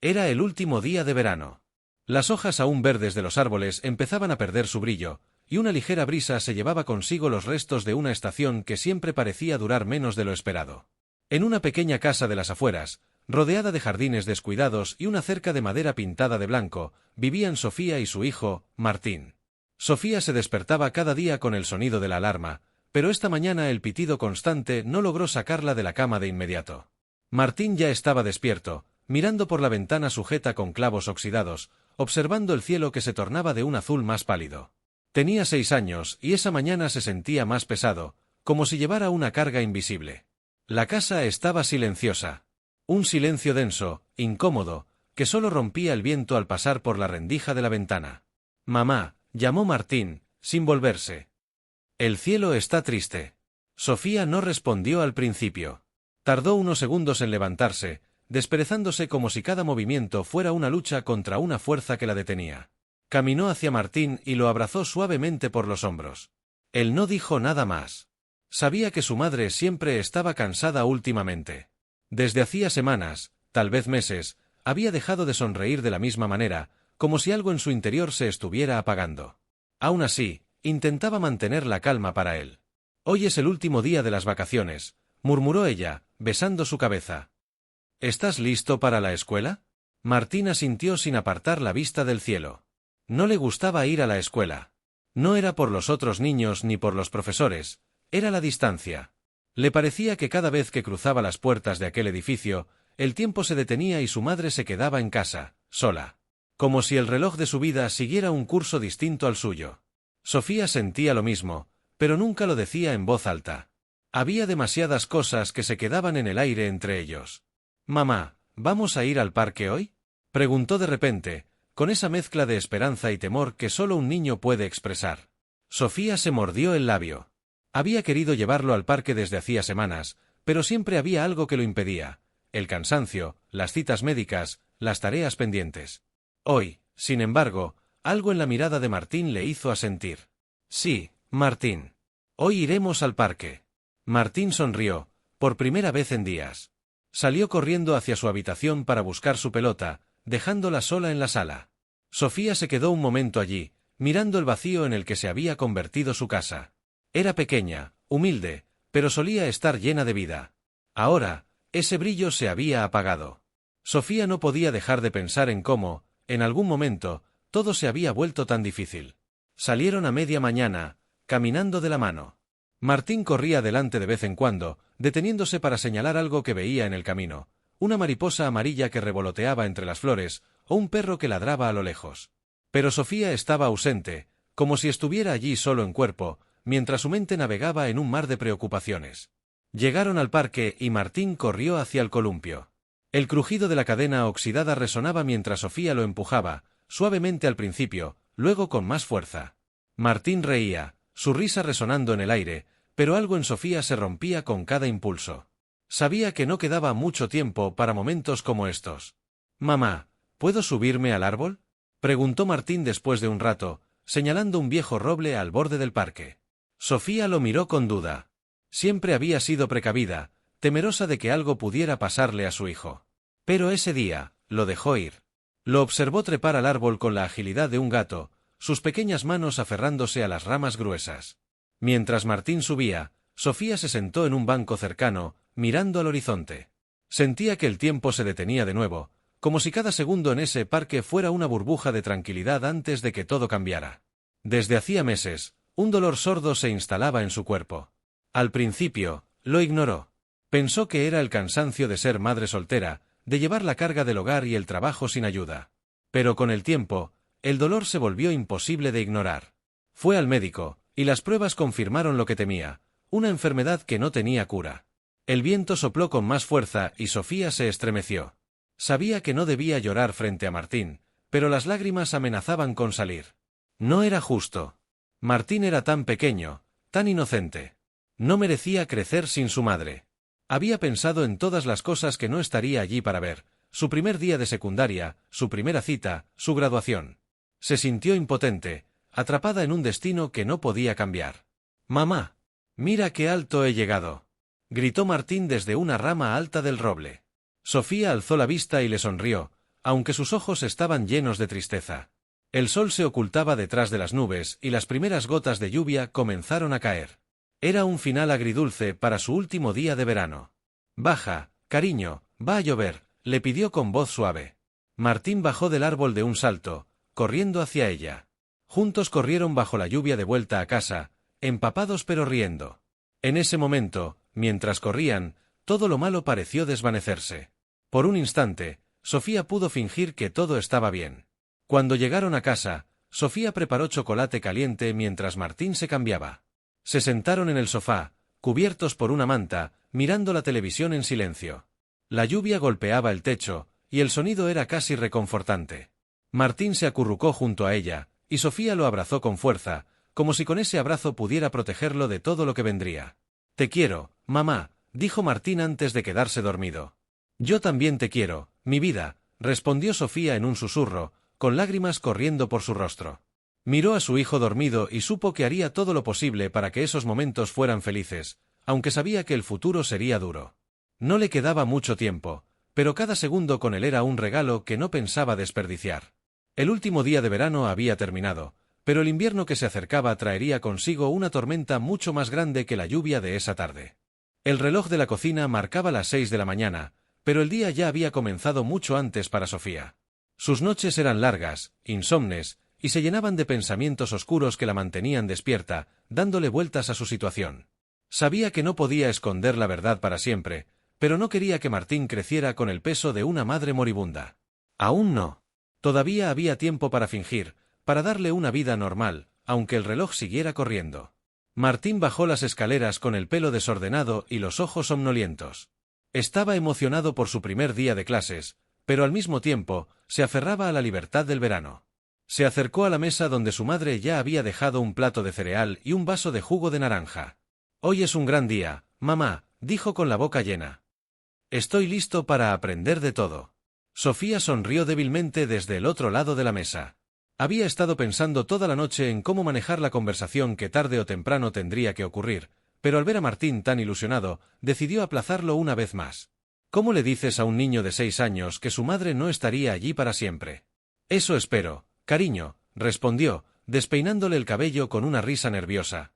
Era el último día de verano. Las hojas aún verdes de los árboles empezaban a perder su brillo, y una ligera brisa se llevaba consigo los restos de una estación que siempre parecía durar menos de lo esperado. En una pequeña casa de las afueras, rodeada de jardines descuidados y una cerca de madera pintada de blanco, vivían Sofía y su hijo, Martín. Sofía se despertaba cada día con el sonido de la alarma, pero esta mañana el pitido constante no logró sacarla de la cama de inmediato. Martín ya estaba despierto, mirando por la ventana sujeta con clavos oxidados, observando el cielo que se tornaba de un azul más pálido. Tenía 6 años y esa mañana se sentía más pesado, como si llevara una carga invisible. La casa estaba silenciosa. Un silencio denso, incómodo, que solo rompía el viento al pasar por la rendija de la ventana. «Mamá», llamó Martín, sin volverse. «El cielo está triste». Sofía no respondió al principio. Tardó unos segundos en levantarse, desperezándose como si cada movimiento fuera una lucha contra una fuerza que la detenía. Caminó hacia Martín y lo abrazó suavemente por los hombros. Él no dijo nada más. Sabía que su madre siempre estaba cansada últimamente. Desde hacía semanas, tal vez meses, había dejado de sonreír de la misma manera, como si algo en su interior se estuviera apagando. Aún así, intentaba mantener la calma para él. «Hoy es el último día de las vacaciones», murmuró ella, besando su cabeza. «¿Estás listo para la escuela?» Martín asintió sin apartar la vista del cielo. No le gustaba ir a la escuela. No era por los otros niños ni por los profesores, era la distancia. Le parecía que cada vez que cruzaba las puertas de aquel edificio, el tiempo se detenía y su madre se quedaba en casa, sola. Como si el reloj de su vida siguiera un curso distinto al suyo. Sofía sentía lo mismo, pero nunca lo decía en voz alta. Había demasiadas cosas que se quedaban en el aire entre ellos. «Mamá, ¿vamos a ir al parque hoy?», preguntó de repente, con esa mezcla de esperanza y temor que solo un niño puede expresar. Sofía se mordió el labio. Había querido llevarlo al parque desde hacía semanas, pero siempre había algo que lo impedía: el cansancio, las citas médicas, las tareas pendientes. Hoy, sin embargo, algo en la mirada de Martín le hizo asentir. «Sí, Martín. Hoy iremos al parque». Martín sonrió, por primera vez en días. Salió corriendo hacia su habitación para buscar su pelota, dejándola sola en la sala. Sofía se quedó un momento allí, mirando el vacío en el que se había convertido su casa. Era pequeña, humilde, pero solía estar llena de vida. Ahora, ese brillo se había apagado. Sofía no podía dejar de pensar en cómo, en algún momento, todo se había vuelto tan difícil. Salieron a media mañana, caminando de la mano. Martín corría delante de vez en cuando, deteniéndose para señalar algo que veía en el camino: una mariposa amarilla que revoloteaba entre las flores, o un perro que ladraba a lo lejos. Pero Sofía estaba ausente, como si estuviera allí solo en cuerpo, mientras su mente navegaba en un mar de preocupaciones. Llegaron al parque y Martín corrió hacia el columpio. El crujido de la cadena oxidada resonaba mientras Sofía lo empujaba, suavemente al principio, luego con más fuerza. Martín reía, su risa resonando en el aire, pero algo en Sofía se rompía con cada impulso. Sabía que no quedaba mucho tiempo para momentos como estos. «Mamá, ¿puedo subirme al árbol?», preguntó Martín después de un rato, señalando un viejo roble al borde del parque. Sofía lo miró con duda. Siempre había sido precavida, temerosa de que algo pudiera pasarle a su hijo. Pero ese día, lo dejó ir. Lo observó trepar al árbol con la agilidad de un gato, sus pequeñas manos aferrándose a las ramas gruesas. Mientras Martín subía, Sofía se sentó en un banco cercano, mirando al horizonte. Sentía que el tiempo se detenía de nuevo, como si cada segundo en ese parque fuera una burbuja de tranquilidad antes de que todo cambiara. Desde hacía meses, un dolor sordo se instalaba en su cuerpo. Al principio, lo ignoró. Pensó que era el cansancio de ser madre soltera, de llevar la carga del hogar y el trabajo sin ayuda. Pero con el tiempo, el dolor se volvió imposible de ignorar. Fue al médico, y las pruebas confirmaron lo que temía: una enfermedad que no tenía cura. El viento sopló con más fuerza y Sofía se estremeció. Sabía que no debía llorar frente a Martín, pero las lágrimas amenazaban con salir. No era justo. Martín era tan pequeño, tan inocente. No merecía crecer sin su madre. Había pensado en todas las cosas que no estaría allí para ver: su primer día de secundaria, su primera cita, su graduación. Se sintió impotente, atrapada en un destino que no podía cambiar. «Mamá, mira qué alto he llegado», gritó Martín desde una rama alta del roble. Sofía alzó la vista y le sonrió, aunque sus ojos estaban llenos de tristeza. El sol se ocultaba detrás de las nubes y las primeras gotas de lluvia comenzaron a caer. Era un final agridulce para su último día de verano. «Baja, cariño, va a llover», le pidió con voz suave. Martín bajó del árbol de un salto, corriendo hacia ella. Juntos corrieron bajo la lluvia de vuelta a casa, empapados pero riendo. En ese momento, mientras corrían, todo lo malo pareció desvanecerse. Por un instante, Sofía pudo fingir que todo estaba bien. Cuando llegaron a casa, Sofía preparó chocolate caliente mientras Martín se cambiaba. Se sentaron en el sofá, cubiertos por una manta, mirando la televisión en silencio. La lluvia golpeaba el techo, y el sonido era casi reconfortante. Martín se acurrucó junto a ella, y Sofía lo abrazó con fuerza, como si con ese abrazo pudiera protegerlo de todo lo que vendría. «Te quiero, mamá», dijo Martín antes de quedarse dormido. «Yo también te quiero, mi vida», respondió Sofía en un susurro, con lágrimas corriendo por su rostro. Miró a su hijo dormido y supo que haría todo lo posible para que esos momentos fueran felices, aunque sabía que el futuro sería duro. No le quedaba mucho tiempo, pero cada segundo con él era un regalo que no pensaba desperdiciar. El último día de verano había terminado, pero el invierno que se acercaba traería consigo una tormenta mucho más grande que la lluvia de esa tarde. El reloj de la cocina marcaba las 6 de la mañana, pero el día ya había comenzado mucho antes para Sofía. Sus noches eran largas, insomnes, y se llenaban de pensamientos oscuros que la mantenían despierta, dándole vueltas a su situación. Sabía que no podía esconder la verdad para siempre, pero no quería que Martín creciera con el peso de una madre moribunda. Aún no. Todavía había tiempo para fingir, para darle una vida normal, aunque el reloj siguiera corriendo. Martín bajó las escaleras con el pelo desordenado y los ojos somnolientos. Estaba emocionado por su primer día de clases, pero al mismo tiempo, se aferraba a la libertad del verano. Se acercó a la mesa donde su madre ya había dejado un plato de cereal y un vaso de jugo de naranja. «Hoy es un gran día, mamá», dijo con la boca llena. «Estoy listo para aprender de todo». Sofía sonrió débilmente desde el otro lado de la mesa. Había estado pensando toda la noche en cómo manejar la conversación que tarde o temprano tendría que ocurrir, pero al ver a Martín tan ilusionado, decidió aplazarlo una vez más. ¿Cómo le dices a un niño de 6 años que su madre no estaría allí para siempre? «Eso espero, cariño», respondió, despeinándole el cabello con una risa nerviosa.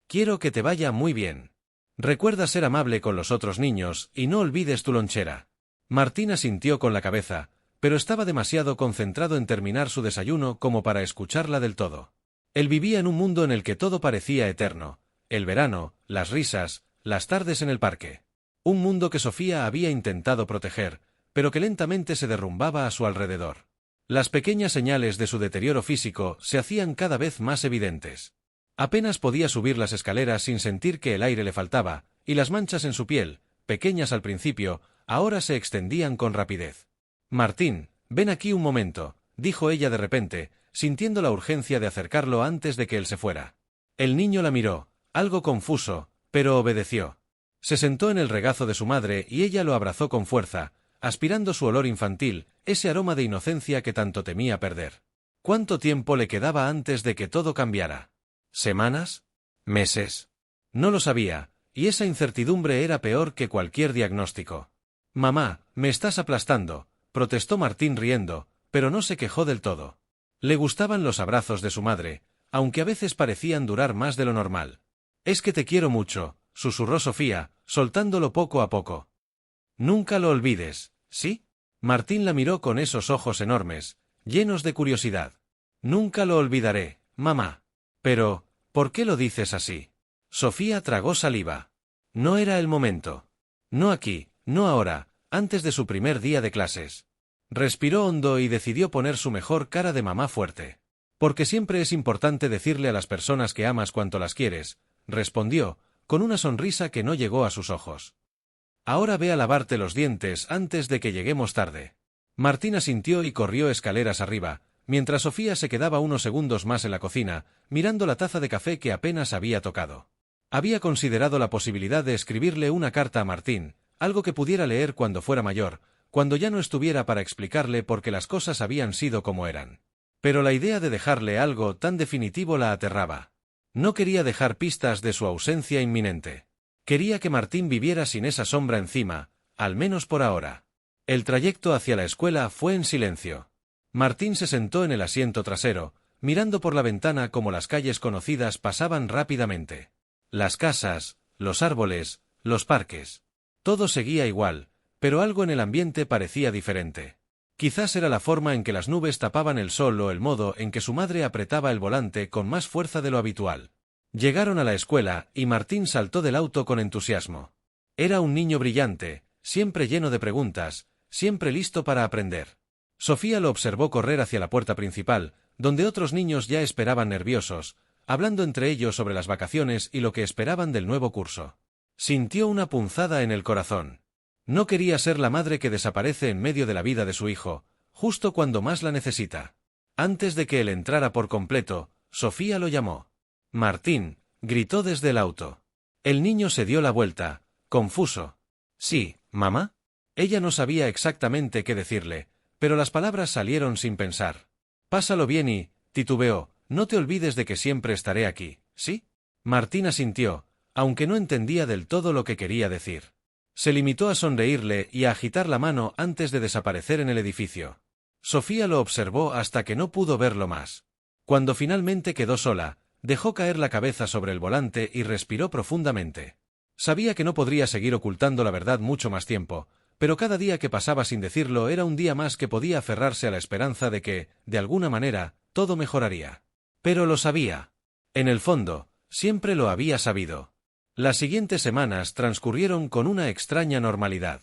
«Quiero que te vaya muy bien. Recuerda ser amable con los otros niños y no olvides tu lonchera». Martín asintió con la cabeza, pero estaba demasiado concentrado en terminar su desayuno como para escucharla del todo. Él vivía en un mundo en el que todo parecía eterno: el verano, las risas, las tardes en el parque. Un mundo que Sofía había intentado proteger, pero que lentamente se derrumbaba a su alrededor. Las pequeñas señales de su deterioro físico se hacían cada vez más evidentes. Apenas podía subir las escaleras sin sentir que el aire le faltaba, y las manchas en su piel, pequeñas al principio, ahora se extendían con rapidez. «Martín, ven aquí un momento», dijo ella de repente, sintiendo la urgencia de acercarlo antes de que él se fuera. El niño la miró, algo confuso, pero obedeció. Se sentó en el regazo de su madre y ella lo abrazó con fuerza, aspirando su olor infantil, ese aroma de inocencia que tanto temía perder. ¿Cuánto tiempo le quedaba antes de que todo cambiara? ¿Semanas? ¿Meses? No lo sabía, y esa incertidumbre era peor que cualquier diagnóstico. «Mamá, me estás aplastando», protestó Martín riendo, pero no se quejó del todo. Le gustaban los abrazos de su madre, aunque a veces parecían durar más de lo normal. «Es que te quiero mucho», susurró Sofía, soltándolo poco a poco. «Nunca lo olvides, ¿sí?» Martín la miró con esos ojos enormes, llenos de curiosidad. «Nunca lo olvidaré, mamá». «Pero, ¿por qué lo dices así?» Sofía tragó saliva. No era el momento. No aquí, no ahora, antes de su primer día de clases. Respiró hondo y decidió poner su mejor cara de mamá fuerte. «Porque siempre es importante decirle a las personas que amas cuanto las quieres», respondió, con una sonrisa que no llegó a sus ojos. «Ahora ve a lavarte los dientes antes de que lleguemos tarde». Martín asintió y corrió escaleras arriba, mientras Sofía se quedaba unos segundos más en la cocina, mirando la taza de café que apenas había tocado. Había considerado la posibilidad de escribirle una carta a Martín, algo que pudiera leer cuando fuera mayor, cuando ya no estuviera para explicarle por qué las cosas habían sido como eran. Pero la idea de dejarle algo tan definitivo la aterraba. No quería dejar pistas de su ausencia inminente. Quería que Martín viviera sin esa sombra encima, al menos por ahora. El trayecto hacia la escuela fue en silencio. Martín se sentó en el asiento trasero, mirando por la ventana cómo las calles conocidas pasaban rápidamente. Las casas, los árboles, los parques. Todo seguía igual, pero algo en el ambiente parecía diferente. Quizás era la forma en que las nubes tapaban el sol o el modo en que su madre apretaba el volante con más fuerza de lo habitual. Llegaron a la escuela y Martín saltó del auto con entusiasmo. Era un niño brillante, siempre lleno de preguntas, siempre listo para aprender. Sofía lo observó correr hacia la puerta principal, donde otros niños ya esperaban nerviosos, hablando entre ellos sobre las vacaciones y lo que esperaban del nuevo curso. Sintió una punzada en el corazón. No quería ser la madre que desaparece en medio de la vida de su hijo, justo cuando más la necesita. Antes de que él entrara por completo, Sofía lo llamó. «Martín», gritó desde el auto. El niño se dio la vuelta, confuso. «Sí, mamá». Ella no sabía exactamente qué decirle, pero las palabras salieron sin pensar. «Pásalo bien y», titubeó, «no te olvides de que siempre estaré aquí, ¿sí?» Martín asintió, aunque no entendía del todo lo que quería decir. Se limitó a sonreírle y a agitar la mano antes de desaparecer en el edificio. Sofía lo observó hasta que no pudo verlo más. Cuando finalmente quedó sola, dejó caer la cabeza sobre el volante y respiró profundamente. Sabía que no podría seguir ocultando la verdad mucho más tiempo, pero cada día que pasaba sin decirlo era un día más que podía aferrarse a la esperanza de que, de alguna manera, todo mejoraría. Pero lo sabía. En el fondo, siempre lo había sabido. Las siguientes semanas transcurrieron con una extraña normalidad.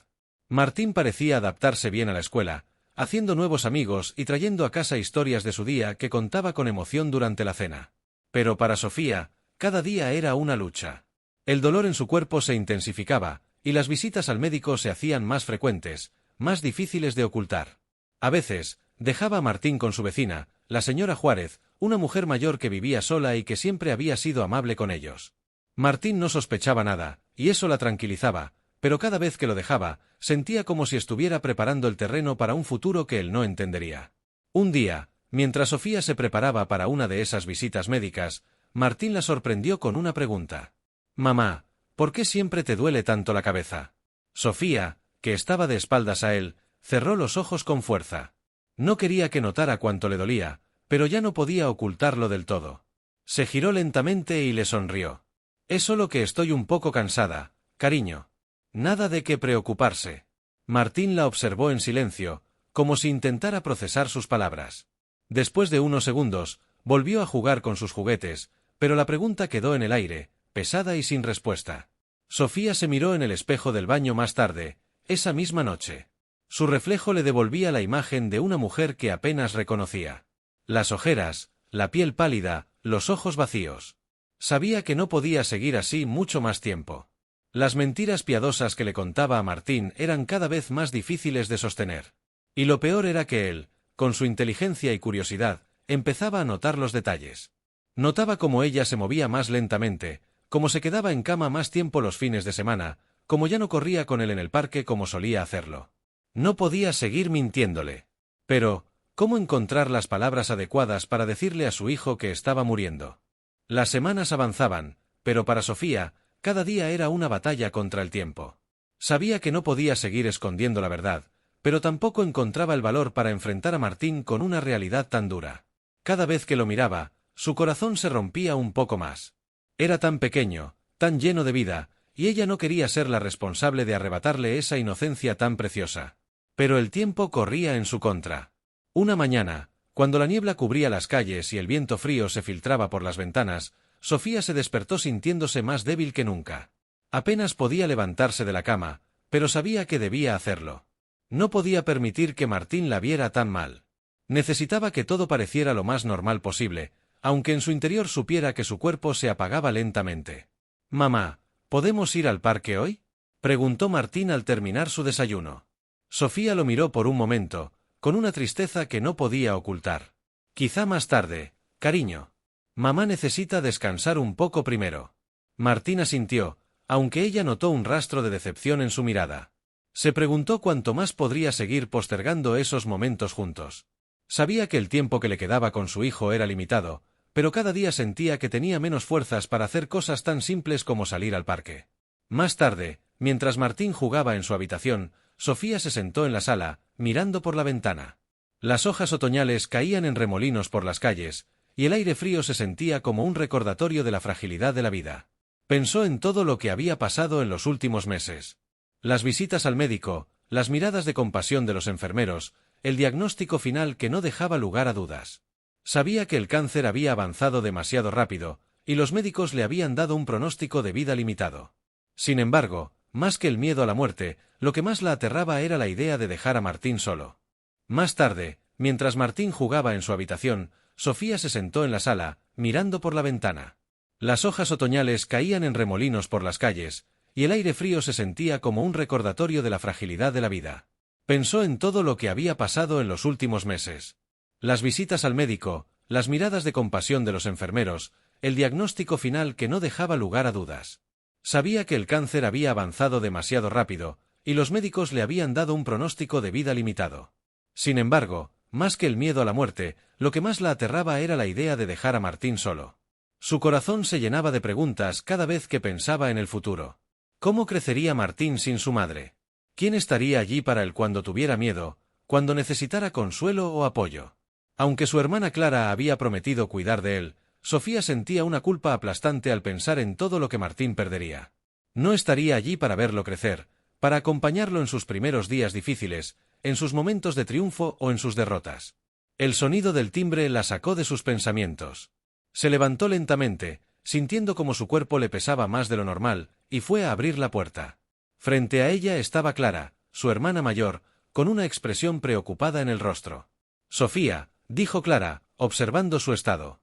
Martín parecía adaptarse bien a la escuela, haciendo nuevos amigos y trayendo a casa historias de su día que contaba con emoción durante la cena. Pero para Sofía, cada día era una lucha. El dolor en su cuerpo se intensificaba, y las visitas al médico se hacían más frecuentes, más difíciles de ocultar. A veces, dejaba a Martín con su vecina, la señora Juárez, una mujer mayor que vivía sola y que siempre había sido amable con ellos. Martín no sospechaba nada, y eso la tranquilizaba, pero cada vez que lo dejaba, sentía como si estuviera preparando el terreno para un futuro que él no entendería. Un día, mientras Sofía se preparaba para una de esas visitas médicas, Martín la sorprendió con una pregunta. «Mamá, ¿por qué siempre te duele tanto la cabeza?» Sofía, que estaba de espaldas a él, cerró los ojos con fuerza. No quería que notara cuánto le dolía, pero ya no podía ocultarlo del todo. Se giró lentamente y le sonrió. «Es solo que estoy un poco cansada, cariño. Nada de qué preocuparse». Martín la observó en silencio, como si intentara procesar sus palabras. Después de unos segundos, volvió a jugar con sus juguetes, pero la pregunta quedó en el aire, pesada y sin respuesta. Sofía se miró en el espejo del baño más tarde, esa misma noche. Su reflejo le devolvía la imagen de una mujer que apenas reconocía. Las ojeras, la piel pálida, los ojos vacíos. Sabía que no podía seguir así mucho más tiempo. Las mentiras piadosas que le contaba a Martín eran cada vez más difíciles de sostener. Y lo peor era que él, con su inteligencia y curiosidad, empezaba a notar los detalles. Notaba cómo ella se movía más lentamente, cómo se quedaba en cama más tiempo los fines de semana, cómo ya no corría con él en el parque como solía hacerlo. No podía seguir mintiéndole. Pero, ¿cómo encontrar las palabras adecuadas para decirle a su hijo que estaba muriendo? Las semanas avanzaban, pero para Sofía, cada día era una batalla contra el tiempo. Sabía que no podía seguir escondiendo la verdad, pero tampoco encontraba el valor para enfrentar a Martín con una realidad tan dura. Cada vez que lo miraba, su corazón se rompía un poco más. Era tan pequeño, tan lleno de vida, y ella no quería ser la responsable de arrebatarle esa inocencia tan preciosa. Pero el tiempo corría en su contra. Una mañana, cuando la niebla cubría las calles y el viento frío se filtraba por las ventanas, Sofía se despertó sintiéndose más débil que nunca. Apenas podía levantarse de la cama, pero sabía que debía hacerlo. No podía permitir que Martín la viera tan mal. Necesitaba que todo pareciera lo más normal posible, aunque en su interior supiera que su cuerpo se apagaba lentamente. «Mamá, ¿podemos ir al parque hoy?», preguntó Martín al terminar su desayuno. Sofía lo miró por un momento, con una tristeza que no podía ocultar. «Quizá más tarde, cariño. Mamá necesita descansar un poco primero». Martín asintió, aunque ella notó un rastro de decepción en su mirada. Se preguntó cuánto más podría seguir postergando esos momentos juntos. Sabía que el tiempo que le quedaba con su hijo era limitado, pero cada día sentía que tenía menos fuerzas para hacer cosas tan simples como salir al parque. Más tarde, mientras Martín jugaba en su habitación, Sofía se sentó en la sala, mirando por la ventana. Las hojas otoñales caían en remolinos por las calles, y el aire frío se sentía como un recordatorio de la fragilidad de la vida. Pensó en todo lo que había pasado en los últimos meses. Las visitas al médico, las miradas de compasión de los enfermeros, el diagnóstico final que no dejaba lugar a dudas. Sabía que el cáncer había avanzado demasiado rápido, y los médicos le habían dado un pronóstico de vida limitado. Sin embargo, más que el miedo a la muerte, lo que más la aterraba era la idea de dejar a Martín solo. Más tarde, mientras Martín jugaba en su habitación, Sofía se sentó en la sala, mirando por la ventana. Las hojas otoñales caían en remolinos por las calles, y el aire frío se sentía como un recordatorio de la fragilidad de la vida. Pensó en todo lo que había pasado en los últimos meses. Las visitas al médico, las miradas de compasión de los enfermeros, el diagnóstico final que no dejaba lugar a dudas. Sabía que el cáncer había avanzado demasiado rápido, y los médicos le habían dado un pronóstico de vida limitado. Sin embargo, más que el miedo a la muerte, lo que más la aterraba era la idea de dejar a Martín solo. Su corazón se llenaba de preguntas cada vez que pensaba en el futuro. ¿Cómo crecería Martín sin su madre? ¿Quién estaría allí para él cuando tuviera miedo, cuando necesitara consuelo o apoyo? Aunque su hermana Clara había prometido cuidar de él, Sofía sentía una culpa aplastante al pensar en todo lo que Martín perdería. No estaría allí para verlo crecer, para acompañarlo en sus primeros días difíciles, en sus momentos de triunfo o en sus derrotas. El sonido del timbre la sacó de sus pensamientos. Se levantó lentamente, sintiendo como su cuerpo le pesaba más de lo normal, y fue a abrir la puerta. Frente a ella estaba Clara, su hermana mayor, con una expresión preocupada en el rostro. «Sofía», dijo Clara, observando su estado.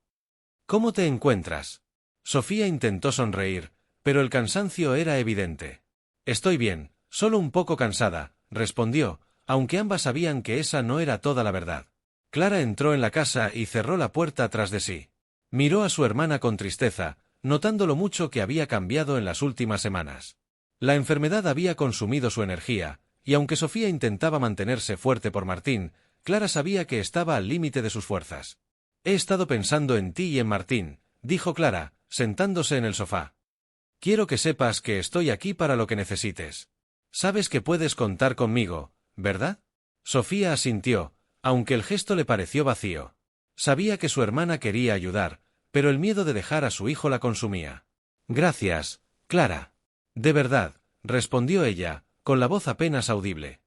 «¿Cómo te encuentras?» Sofía intentó sonreír, pero el cansancio era evidente. «Estoy bien, solo un poco cansada», respondió, aunque ambas sabían que esa no era toda la verdad. Clara entró en la casa y cerró la puerta tras de sí. Miró a su hermana con tristeza, notando lo mucho que había cambiado en las últimas semanas. La enfermedad había consumido su energía, y aunque Sofía intentaba mantenerse fuerte por Martín, Clara sabía que estaba al límite de sus fuerzas. «He estado pensando en ti y en Martín», dijo Clara, sentándose en el sofá. «Quiero que sepas que estoy aquí para lo que necesites. Sabes que puedes contar conmigo, ¿verdad?» Sofía asintió, aunque el gesto le pareció vacío. Sabía que su hermana quería ayudar, pero el miedo de dejar a su hijo la consumía. «Gracias, Clara». «De verdad», respondió ella, con la voz apenas audible.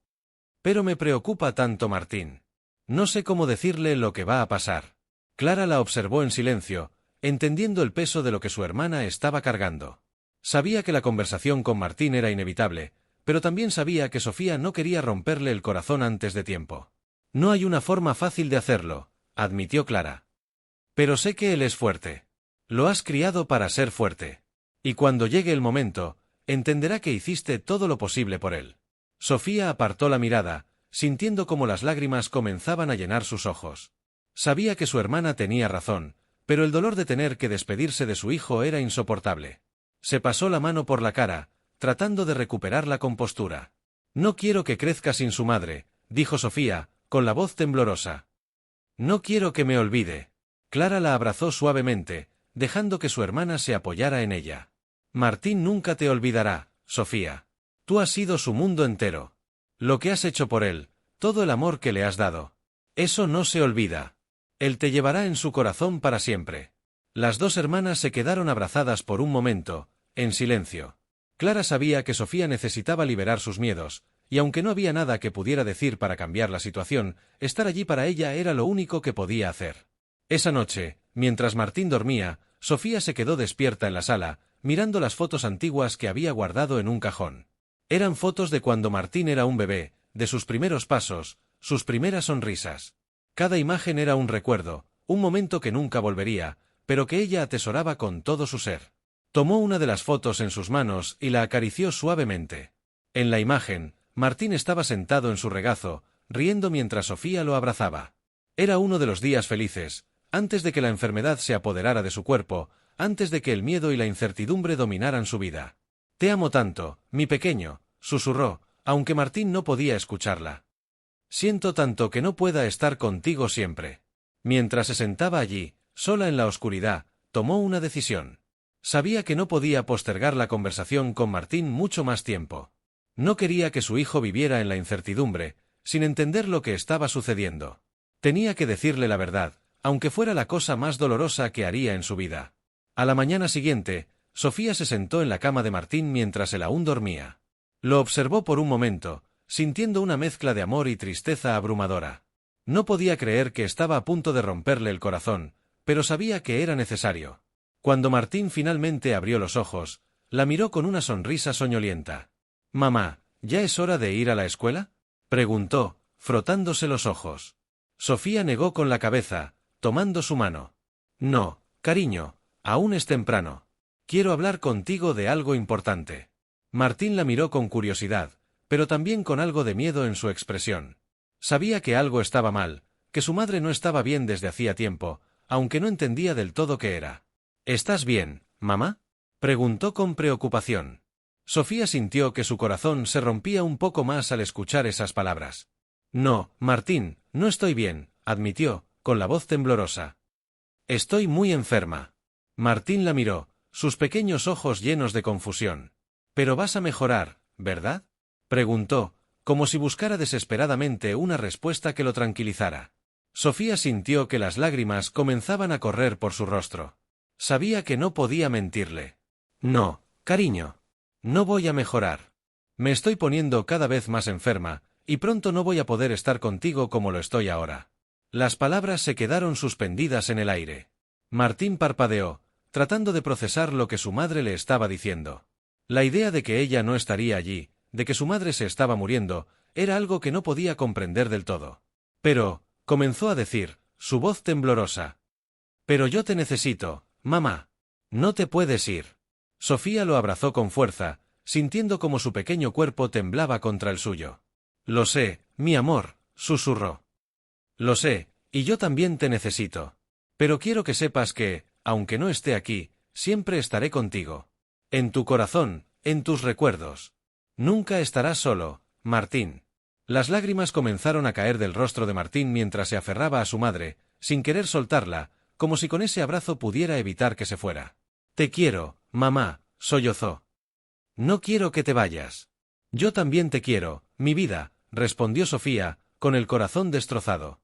«Pero me preocupa tanto Martín. No sé cómo decirle lo que va a pasar». Clara la observó en silencio, entendiendo el peso de lo que su hermana estaba cargando. Sabía que la conversación con Martín era inevitable, pero también sabía que Sofía no quería romperle el corazón antes de tiempo. «No hay una forma fácil de hacerlo», admitió Clara. «Pero sé que él es fuerte. Lo has criado para ser fuerte. Y cuando llegue el momento, entenderá que hiciste todo lo posible por él». Sofía apartó la mirada, sintiendo como las lágrimas comenzaban a llenar sus ojos. Sabía que su hermana tenía razón, pero el dolor de tener que despedirse de su hijo era insoportable. Se pasó la mano por la cara, tratando de recuperar la compostura. «No quiero que crezca sin su madre», dijo Sofía, con la voz temblorosa. «No quiero que me olvide». Clara la abrazó suavemente, dejando que su hermana se apoyara en ella. «Martín nunca te olvidará, Sofía. Tú has sido su mundo entero. Lo que has hecho por él, todo el amor que le has dado. Eso no se olvida. Él te llevará en su corazón para siempre». Las dos hermanas se quedaron abrazadas por un momento, en silencio. Clara sabía que Sofía necesitaba liberar sus miedos, y aunque no había nada que pudiera decir para cambiar la situación, estar allí para ella era lo único que podía hacer. Esa noche, mientras Martín dormía, Sofía se quedó despierta en la sala, mirando las fotos antiguas que había guardado en un cajón. Eran fotos de cuando Martín era un bebé, de sus primeros pasos, sus primeras sonrisas. Cada imagen era un recuerdo, un momento que nunca volvería, pero que ella atesoraba con todo su ser. Tomó una de las fotos en sus manos y la acarició suavemente. En la imagen, Martín estaba sentado en su regazo, riendo mientras Sofía lo abrazaba. Era uno de los días felices, antes de que la enfermedad se apoderara de su cuerpo, antes de que el miedo y la incertidumbre dominaran su vida. «Te amo tanto, mi pequeño», susurró, aunque Martín no podía escucharla. «Siento tanto que no pueda estar contigo siempre». Mientras se sentaba allí, sola en la oscuridad, tomó una decisión. Sabía que no podía postergar la conversación con Martín mucho más tiempo. No quería que su hijo viviera en la incertidumbre, sin entender lo que estaba sucediendo. Tenía que decirle la verdad, aunque fuera la cosa más dolorosa que haría en su vida. A la mañana siguiente, Sofía se sentó en la cama de Martín mientras él aún dormía. Lo observó por un momento, sintiendo una mezcla de amor y tristeza abrumadora. No podía creer que estaba a punto de romperle el corazón, pero sabía que era necesario. Cuando Martín finalmente abrió los ojos, la miró con una sonrisa soñolienta. «Mamá, ¿ya es hora de ir a la escuela?», preguntó, frotándose los ojos. Sofía negó con la cabeza, tomando su mano. «No, cariño, aún es temprano. Quiero hablar contigo de algo importante». Martín la miró con curiosidad, pero también con algo de miedo en su expresión. Sabía que algo estaba mal, que su madre no estaba bien desde hacía tiempo, aunque no entendía del todo qué era. «¿Estás bien, mamá?», preguntó con preocupación. Sofía sintió que su corazón se rompía un poco más al escuchar esas palabras. «No, Martín, no estoy bien», admitió, con la voz temblorosa. «Estoy muy enferma». Martín la miró, sus pequeños ojos llenos de confusión. «Pero vas a mejorar, ¿verdad?», preguntó, como si buscara desesperadamente una respuesta que lo tranquilizara. Sofía sintió que las lágrimas comenzaban a correr por su rostro. Sabía que no podía mentirle. «No, cariño. No voy a mejorar. Me estoy poniendo cada vez más enferma, y pronto no voy a poder estar contigo como lo estoy ahora». Las palabras se quedaron suspendidas en el aire. Martín parpadeó, tratando de procesar lo que su madre le estaba diciendo. La idea de que ella no estaría allí, de que su madre se estaba muriendo, era algo que no podía comprender del todo. «Pero», comenzó a decir, su voz temblorosa. «Pero yo te necesito, mamá. No te puedes ir». Sofía lo abrazó con fuerza, sintiendo como su pequeño cuerpo temblaba contra el suyo. «Lo sé, mi amor», susurró. «Lo sé, y yo también te necesito. Pero quiero que sepas que, aunque no esté aquí, siempre estaré contigo. En tu corazón, en tus recuerdos. Nunca estarás solo, Martín». Las lágrimas comenzaron a caer del rostro de Martín mientras se aferraba a su madre, sin querer soltarla, como si con ese abrazo pudiera evitar que se fuera. «Te quiero, mamá», sollozó. «No quiero que te vayas». «Yo también te quiero, mi vida», respondió Sofía, con el corazón destrozado.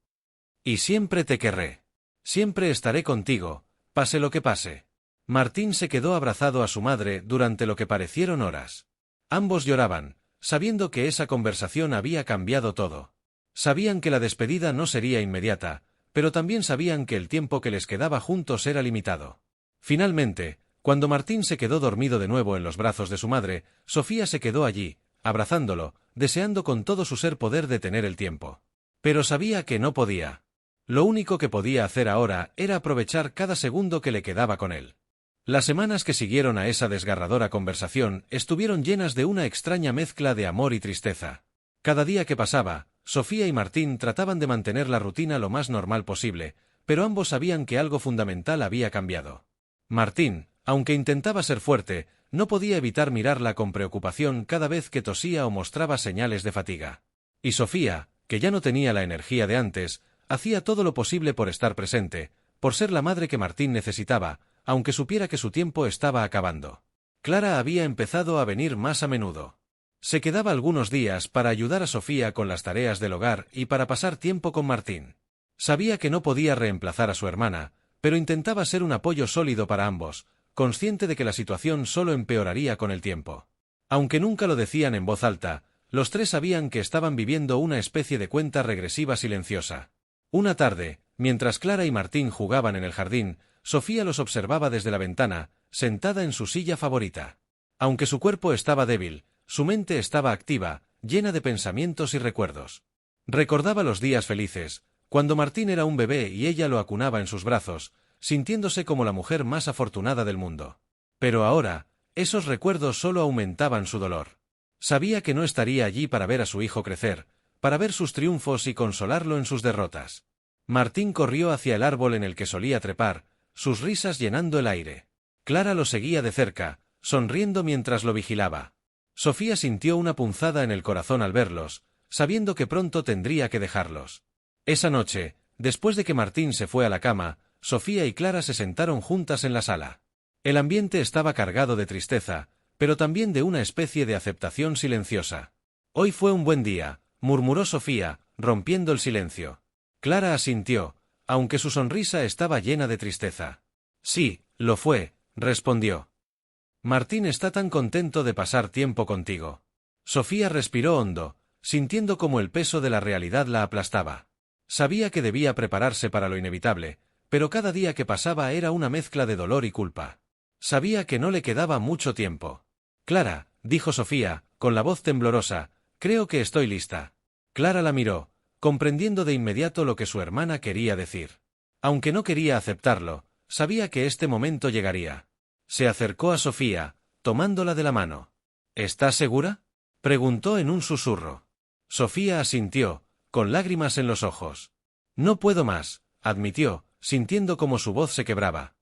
«Y siempre te querré. Siempre estaré contigo, pase lo que pase». Martín se quedó abrazado a su madre durante lo que parecieron horas. Ambos lloraban, sabiendo que esa conversación había cambiado todo. Sabían que la despedida no sería inmediata, pero también sabían que el tiempo que les quedaba juntos era limitado. Finalmente, cuando Martín se quedó dormido de nuevo en los brazos de su madre, Sofía se quedó allí, abrazándolo, deseando con todo su ser poder detener el tiempo. Pero sabía que no podía. Lo único que podía hacer ahora era aprovechar cada segundo que le quedaba con él. Las semanas que siguieron a esa desgarradora conversación estuvieron llenas de una extraña mezcla de amor y tristeza. Cada día que pasaba, Sofía y Martín trataban de mantener la rutina lo más normal posible, pero ambos sabían que algo fundamental había cambiado. Martín, aunque intentaba ser fuerte, no podía evitar mirarla con preocupación cada vez que tosía o mostraba señales de fatiga. Y Sofía, que ya no tenía la energía de antes, hacía todo lo posible por estar presente, por ser la madre que Martín necesitaba, aunque supiera que su tiempo estaba acabando. Clara había empezado a venir más a menudo. Se quedaba algunos días para ayudar a Sofía con las tareas del hogar y para pasar tiempo con Martín. Sabía que no podía reemplazar a su hermana, pero intentaba ser un apoyo sólido para ambos, consciente de que la situación solo empeoraría con el tiempo. Aunque nunca lo decían en voz alta, los tres sabían que estaban viviendo una especie de cuenta regresiva silenciosa. Una tarde, mientras Clara y Martín jugaban en el jardín, Sofía los observaba desde la ventana, sentada en su silla favorita. Aunque su cuerpo estaba débil, su mente estaba activa, llena de pensamientos y recuerdos. Recordaba los días felices, cuando Martín era un bebé y ella lo acunaba en sus brazos, sintiéndose como la mujer más afortunada del mundo. Pero ahora, esos recuerdos solo aumentaban su dolor. Sabía que no estaría allí para ver a su hijo crecer, para ver sus triunfos y consolarlo en sus derrotas. Martín corrió hacia el árbol en el que solía trepar, sus risas llenando el aire. Clara lo seguía de cerca, sonriendo mientras lo vigilaba. Sofía sintió una punzada en el corazón al verlos, sabiendo que pronto tendría que dejarlos. Esa noche, después de que Martín se fue a la cama, Sofía y Clara se sentaron juntas en la sala. El ambiente estaba cargado de tristeza, pero también de una especie de aceptación silenciosa. Hoy fue un buen día, murmuró Sofía, rompiendo el silencio. Clara asintió, aunque su sonrisa estaba llena de tristeza. Sí, lo fue, respondió. Martín está tan contento de pasar tiempo contigo. Sofía respiró hondo, sintiendo como el peso de la realidad la aplastaba. Sabía que debía prepararse para lo inevitable, pero cada día que pasaba era una mezcla de dolor y culpa. Sabía que no le quedaba mucho tiempo. Clara, dijo Sofía, con la voz temblorosa, creo que estoy lista. Clara la miró, comprendiendo de inmediato lo que su hermana quería decir. Aunque no quería aceptarlo, sabía que este momento llegaría. Se acercó a Sofía, tomándola de la mano. ¿Estás segura?, preguntó en un susurro. Sofía asintió, con lágrimas en los ojos. No puedo más, admitió, sintiendo como su voz se quebraba.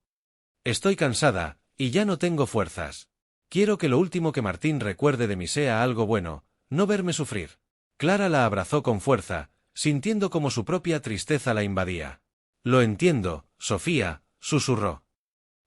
Estoy cansada, y ya no tengo fuerzas. Quiero que lo último que Martín recuerde de mí sea algo bueno, no verme sufrir. Clara la abrazó con fuerza, sintiendo como su propia tristeza la invadía. Lo entiendo, Sofía, susurró.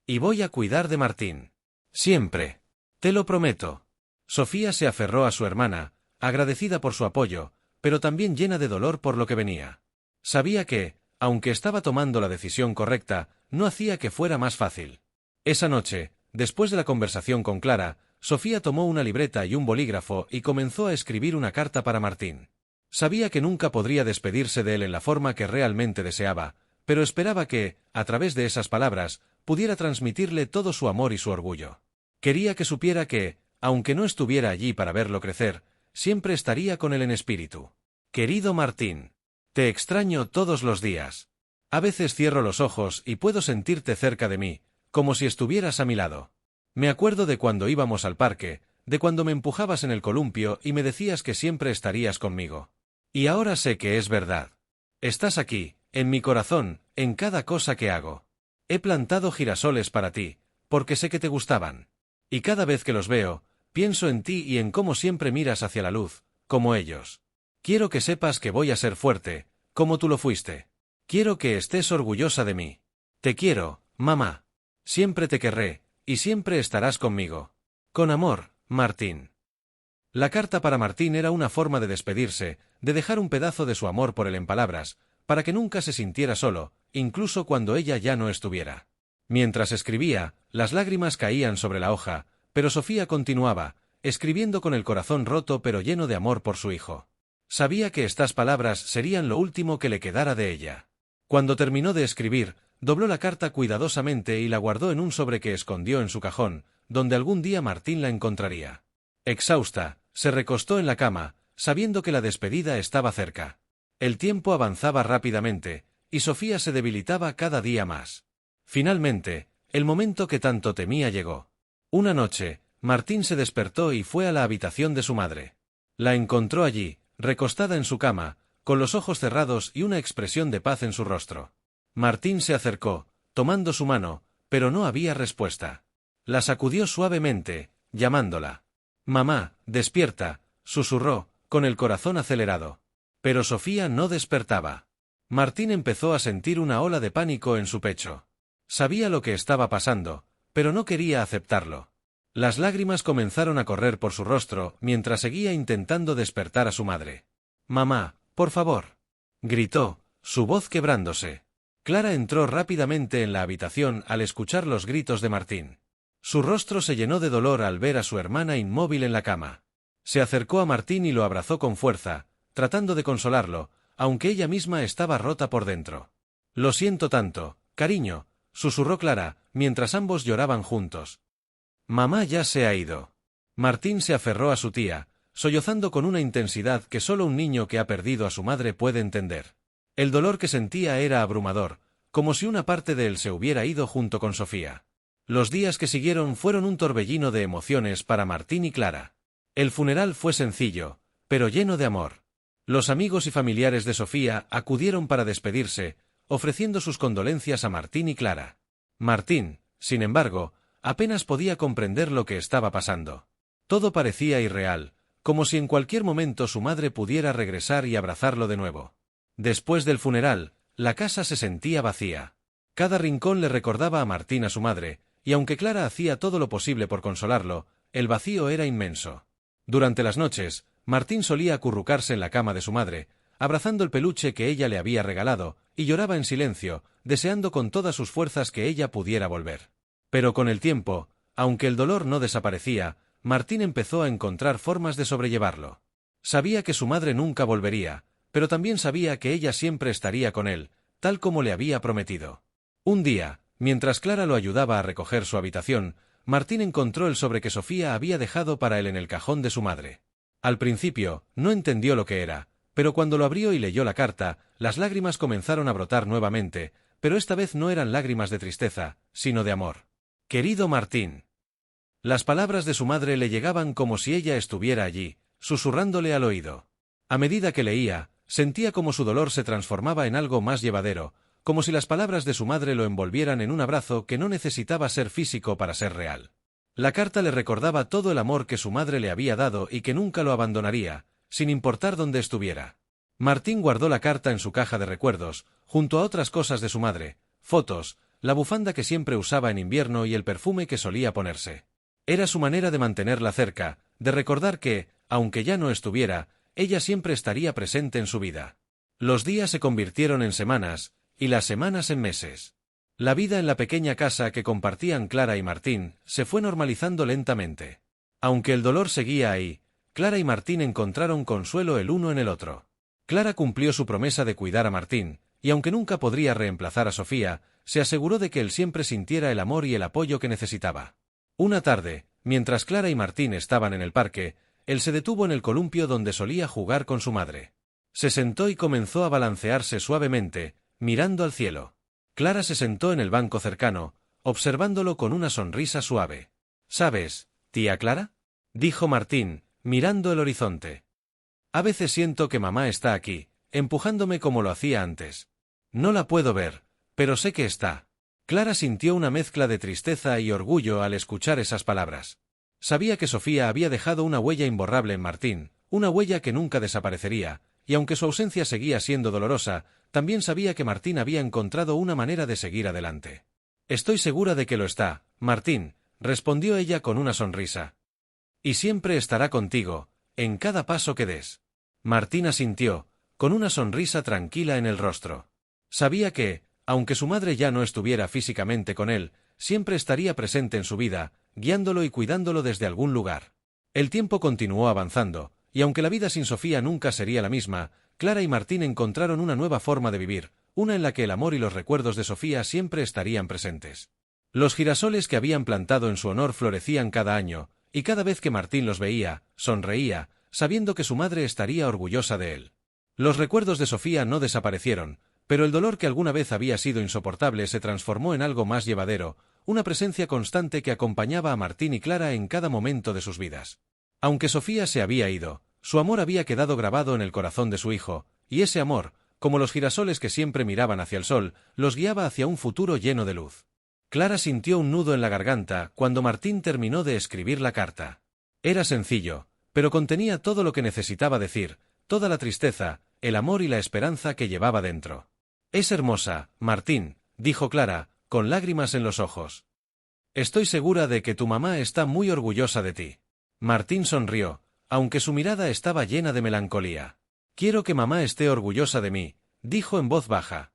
Y voy a cuidar de Martín. Siempre. Te lo prometo. Sofía se aferró a su hermana, agradecida por su apoyo, pero también llena de dolor por lo que venía. Sabía que, aunque estaba tomando la decisión correcta, no hacía que fuera más fácil. Esa noche, después de la conversación con Clara, Sofía tomó una libreta y un bolígrafo y comenzó a escribir una carta para Martín. Sabía que nunca podría despedirse de él en la forma que realmente deseaba, pero esperaba que, a través de esas palabras, pudiera transmitirle todo su amor y su orgullo. Quería que supiera que, aunque no estuviera allí para verlo crecer, siempre estaría con él en espíritu. Querido Martín, te extraño todos los días. A veces cierro los ojos y puedo sentirte cerca de mí, como si estuvieras a mi lado. Me acuerdo de cuando íbamos al parque, de cuando me empujabas en el columpio y me decías que siempre estarías conmigo. Y ahora sé que es verdad. Estás aquí, en mi corazón, en cada cosa que hago. He plantado girasoles para ti, porque sé que te gustaban. Y cada vez que los veo, pienso en ti y en cómo siempre miras hacia la luz, como ellos. Quiero que sepas que voy a ser fuerte, como tú lo fuiste. Quiero que estés orgullosa de mí. Te quiero, mamá. Siempre te querré, y siempre estarás conmigo. Con amor, Martín. La carta para Martín era una forma de despedirse, de dejar un pedazo de su amor por él en palabras, para que nunca se sintiera solo, incluso cuando ella ya no estuviera. Mientras escribía, las lágrimas caían sobre la hoja, pero Sofía continuaba, escribiendo con el corazón roto pero lleno de amor por su hijo. Sabía que estas palabras serían lo último que le quedara de ella. Cuando terminó de escribir, dobló la carta cuidadosamente y la guardó en un sobre que escondió en su cajón, donde algún día Martín la encontraría. Exhausta, se recostó en la cama, sabiendo que la despedida estaba cerca. El tiempo avanzaba rápidamente, y Sofía se debilitaba cada día más. Finalmente, el momento que tanto temía llegó. Una noche, Martín se despertó y fue a la habitación de su madre. La encontró allí, recostada en su cama, con los ojos cerrados y una expresión de paz en su rostro. Martín se acercó, tomando su mano, pero no había respuesta. La sacudió suavemente, llamándola. «Mamá, despierta», susurró, con el corazón acelerado. Pero Sofía no despertaba. Martín empezó a sentir una ola de pánico en su pecho. Sabía lo que estaba pasando, pero no quería aceptarlo. Las lágrimas comenzaron a correr por su rostro mientras seguía intentando despertar a su madre. «Mamá, por favor», gritó, su voz quebrándose. Clara entró rápidamente en la habitación al escuchar los gritos de Martín. Su rostro se llenó de dolor al ver a su hermana inmóvil en la cama. Se acercó a Martín y lo abrazó con fuerza, tratando de consolarlo, aunque ella misma estaba rota por dentro. «Lo siento tanto, cariño», susurró Clara, mientras ambos lloraban juntos. «Mamá ya se ha ido». Martín se aferró a su tía, sollozando con una intensidad que solo un niño que ha perdido a su madre puede entender. El dolor que sentía era abrumador, como si una parte de él se hubiera ido junto con Sofía. Los días que siguieron fueron un torbellino de emociones para Martín y Clara. El funeral fue sencillo, pero lleno de amor. Los amigos y familiares de Sofía acudieron para despedirse, ofreciendo sus condolencias a Martín y Clara. Martín, sin embargo, apenas podía comprender lo que estaba pasando. Todo parecía irreal, como si en cualquier momento su madre pudiera regresar y abrazarlo de nuevo. Después del funeral, la casa se sentía vacía. Cada rincón le recordaba a Martín a su madre, y aunque Clara hacía todo lo posible por consolarlo, el vacío era inmenso. Durante las noches, Martín solía acurrucarse en la cama de su madre, abrazando el peluche que ella le había regalado, y lloraba en silencio, deseando con todas sus fuerzas que ella pudiera volver. Pero con el tiempo, aunque el dolor no desaparecía, Martín empezó a encontrar formas de sobrellevarlo. Sabía que su madre nunca volvería, pero también sabía que ella siempre estaría con él, tal como le había prometido. Un día, mientras Clara lo ayudaba a recoger su habitación, Martín encontró el sobre que Sofía había dejado para él en el cajón de su madre. Al principio, no entendió lo que era, pero cuando lo abrió y leyó la carta, las lágrimas comenzaron a brotar nuevamente, pero esta vez no eran lágrimas de tristeza, sino de amor. «Querido Martín». Las palabras de su madre le llegaban como si ella estuviera allí, susurrándole al oído. A medida que leía, sentía como su dolor se transformaba en algo más llevadero, como si las palabras de su madre lo envolvieran en un abrazo que no necesitaba ser físico para ser real. La carta le recordaba todo el amor que su madre le había dado y que nunca lo abandonaría, sin importar dónde estuviera. Martín guardó la carta en su caja de recuerdos, junto a otras cosas de su madre, fotos, la bufanda que siempre usaba en invierno y el perfume que solía ponerse. Era su manera de mantenerla cerca, de recordar que, aunque ya no estuviera, ella siempre estaría presente en su vida. Los días se convirtieron en semanas, y las semanas en meses. La vida en la pequeña casa que compartían Clara y Martín se fue normalizando lentamente. Aunque el dolor seguía ahí, Clara y Martín encontraron consuelo el uno en el otro. Clara cumplió su promesa de cuidar a Martín, y aunque nunca podría reemplazar a Sofía, se aseguró de que él siempre sintiera el amor y el apoyo que necesitaba. Una tarde, mientras Clara y Martín estaban en el parque, él se detuvo en el columpio donde solía jugar con su madre. Se sentó y comenzó a balancearse suavemente, mirando al cielo. Clara se sentó en el banco cercano, observándolo con una sonrisa suave. «¿Sabes, tía Clara?», dijo Martín, mirando el horizonte. «A veces siento que mamá está aquí, empujándome como lo hacía antes. No la puedo ver, pero sé que está». Clara sintió una mezcla de tristeza y orgullo al escuchar esas palabras. Sabía que Sofía había dejado una huella imborrable en Martín, una huella que nunca desaparecería, y aunque su ausencia seguía siendo dolorosa, también sabía que Martín había encontrado una manera de seguir adelante. «Estoy segura de que lo está, Martín», respondió ella con una sonrisa. «Y siempre estará contigo, en cada paso que des». Martín asintió, con una sonrisa tranquila en el rostro. Sabía que, aunque su madre ya no estuviera físicamente con él, siempre estaría presente en su vida, guiándolo y cuidándolo desde algún lugar. El tiempo continuó avanzando, y aunque la vida sin Sofía nunca sería la misma, Clara y Martín encontraron una nueva forma de vivir, una en la que el amor y los recuerdos de Sofía siempre estarían presentes. Los girasoles que habían plantado en su honor florecían cada año, y cada vez que Martín los veía, sonreía, sabiendo que su madre estaría orgullosa de él. Los recuerdos de Sofía no desaparecieron, pero el dolor que alguna vez había sido insoportable se transformó en algo más llevadero, una presencia constante que acompañaba a Martín y Clara en cada momento de sus vidas. Aunque Sofía se había ido, su amor había quedado grabado en el corazón de su hijo, y ese amor, como los girasoles que siempre miraban hacia el sol, los guiaba hacia un futuro lleno de luz. Clara sintió un nudo en la garganta cuando Martín terminó de escribir la carta. Era sencillo, pero contenía todo lo que necesitaba decir, toda la tristeza, el amor y la esperanza que llevaba dentro. «Es hermosa, Martín», dijo Clara, con lágrimas en los ojos. «Estoy segura de que tu mamá está muy orgullosa de ti». Martín sonrió, aunque su mirada estaba llena de melancolía. «Quiero que mamá esté orgullosa de mí», dijo en voz baja.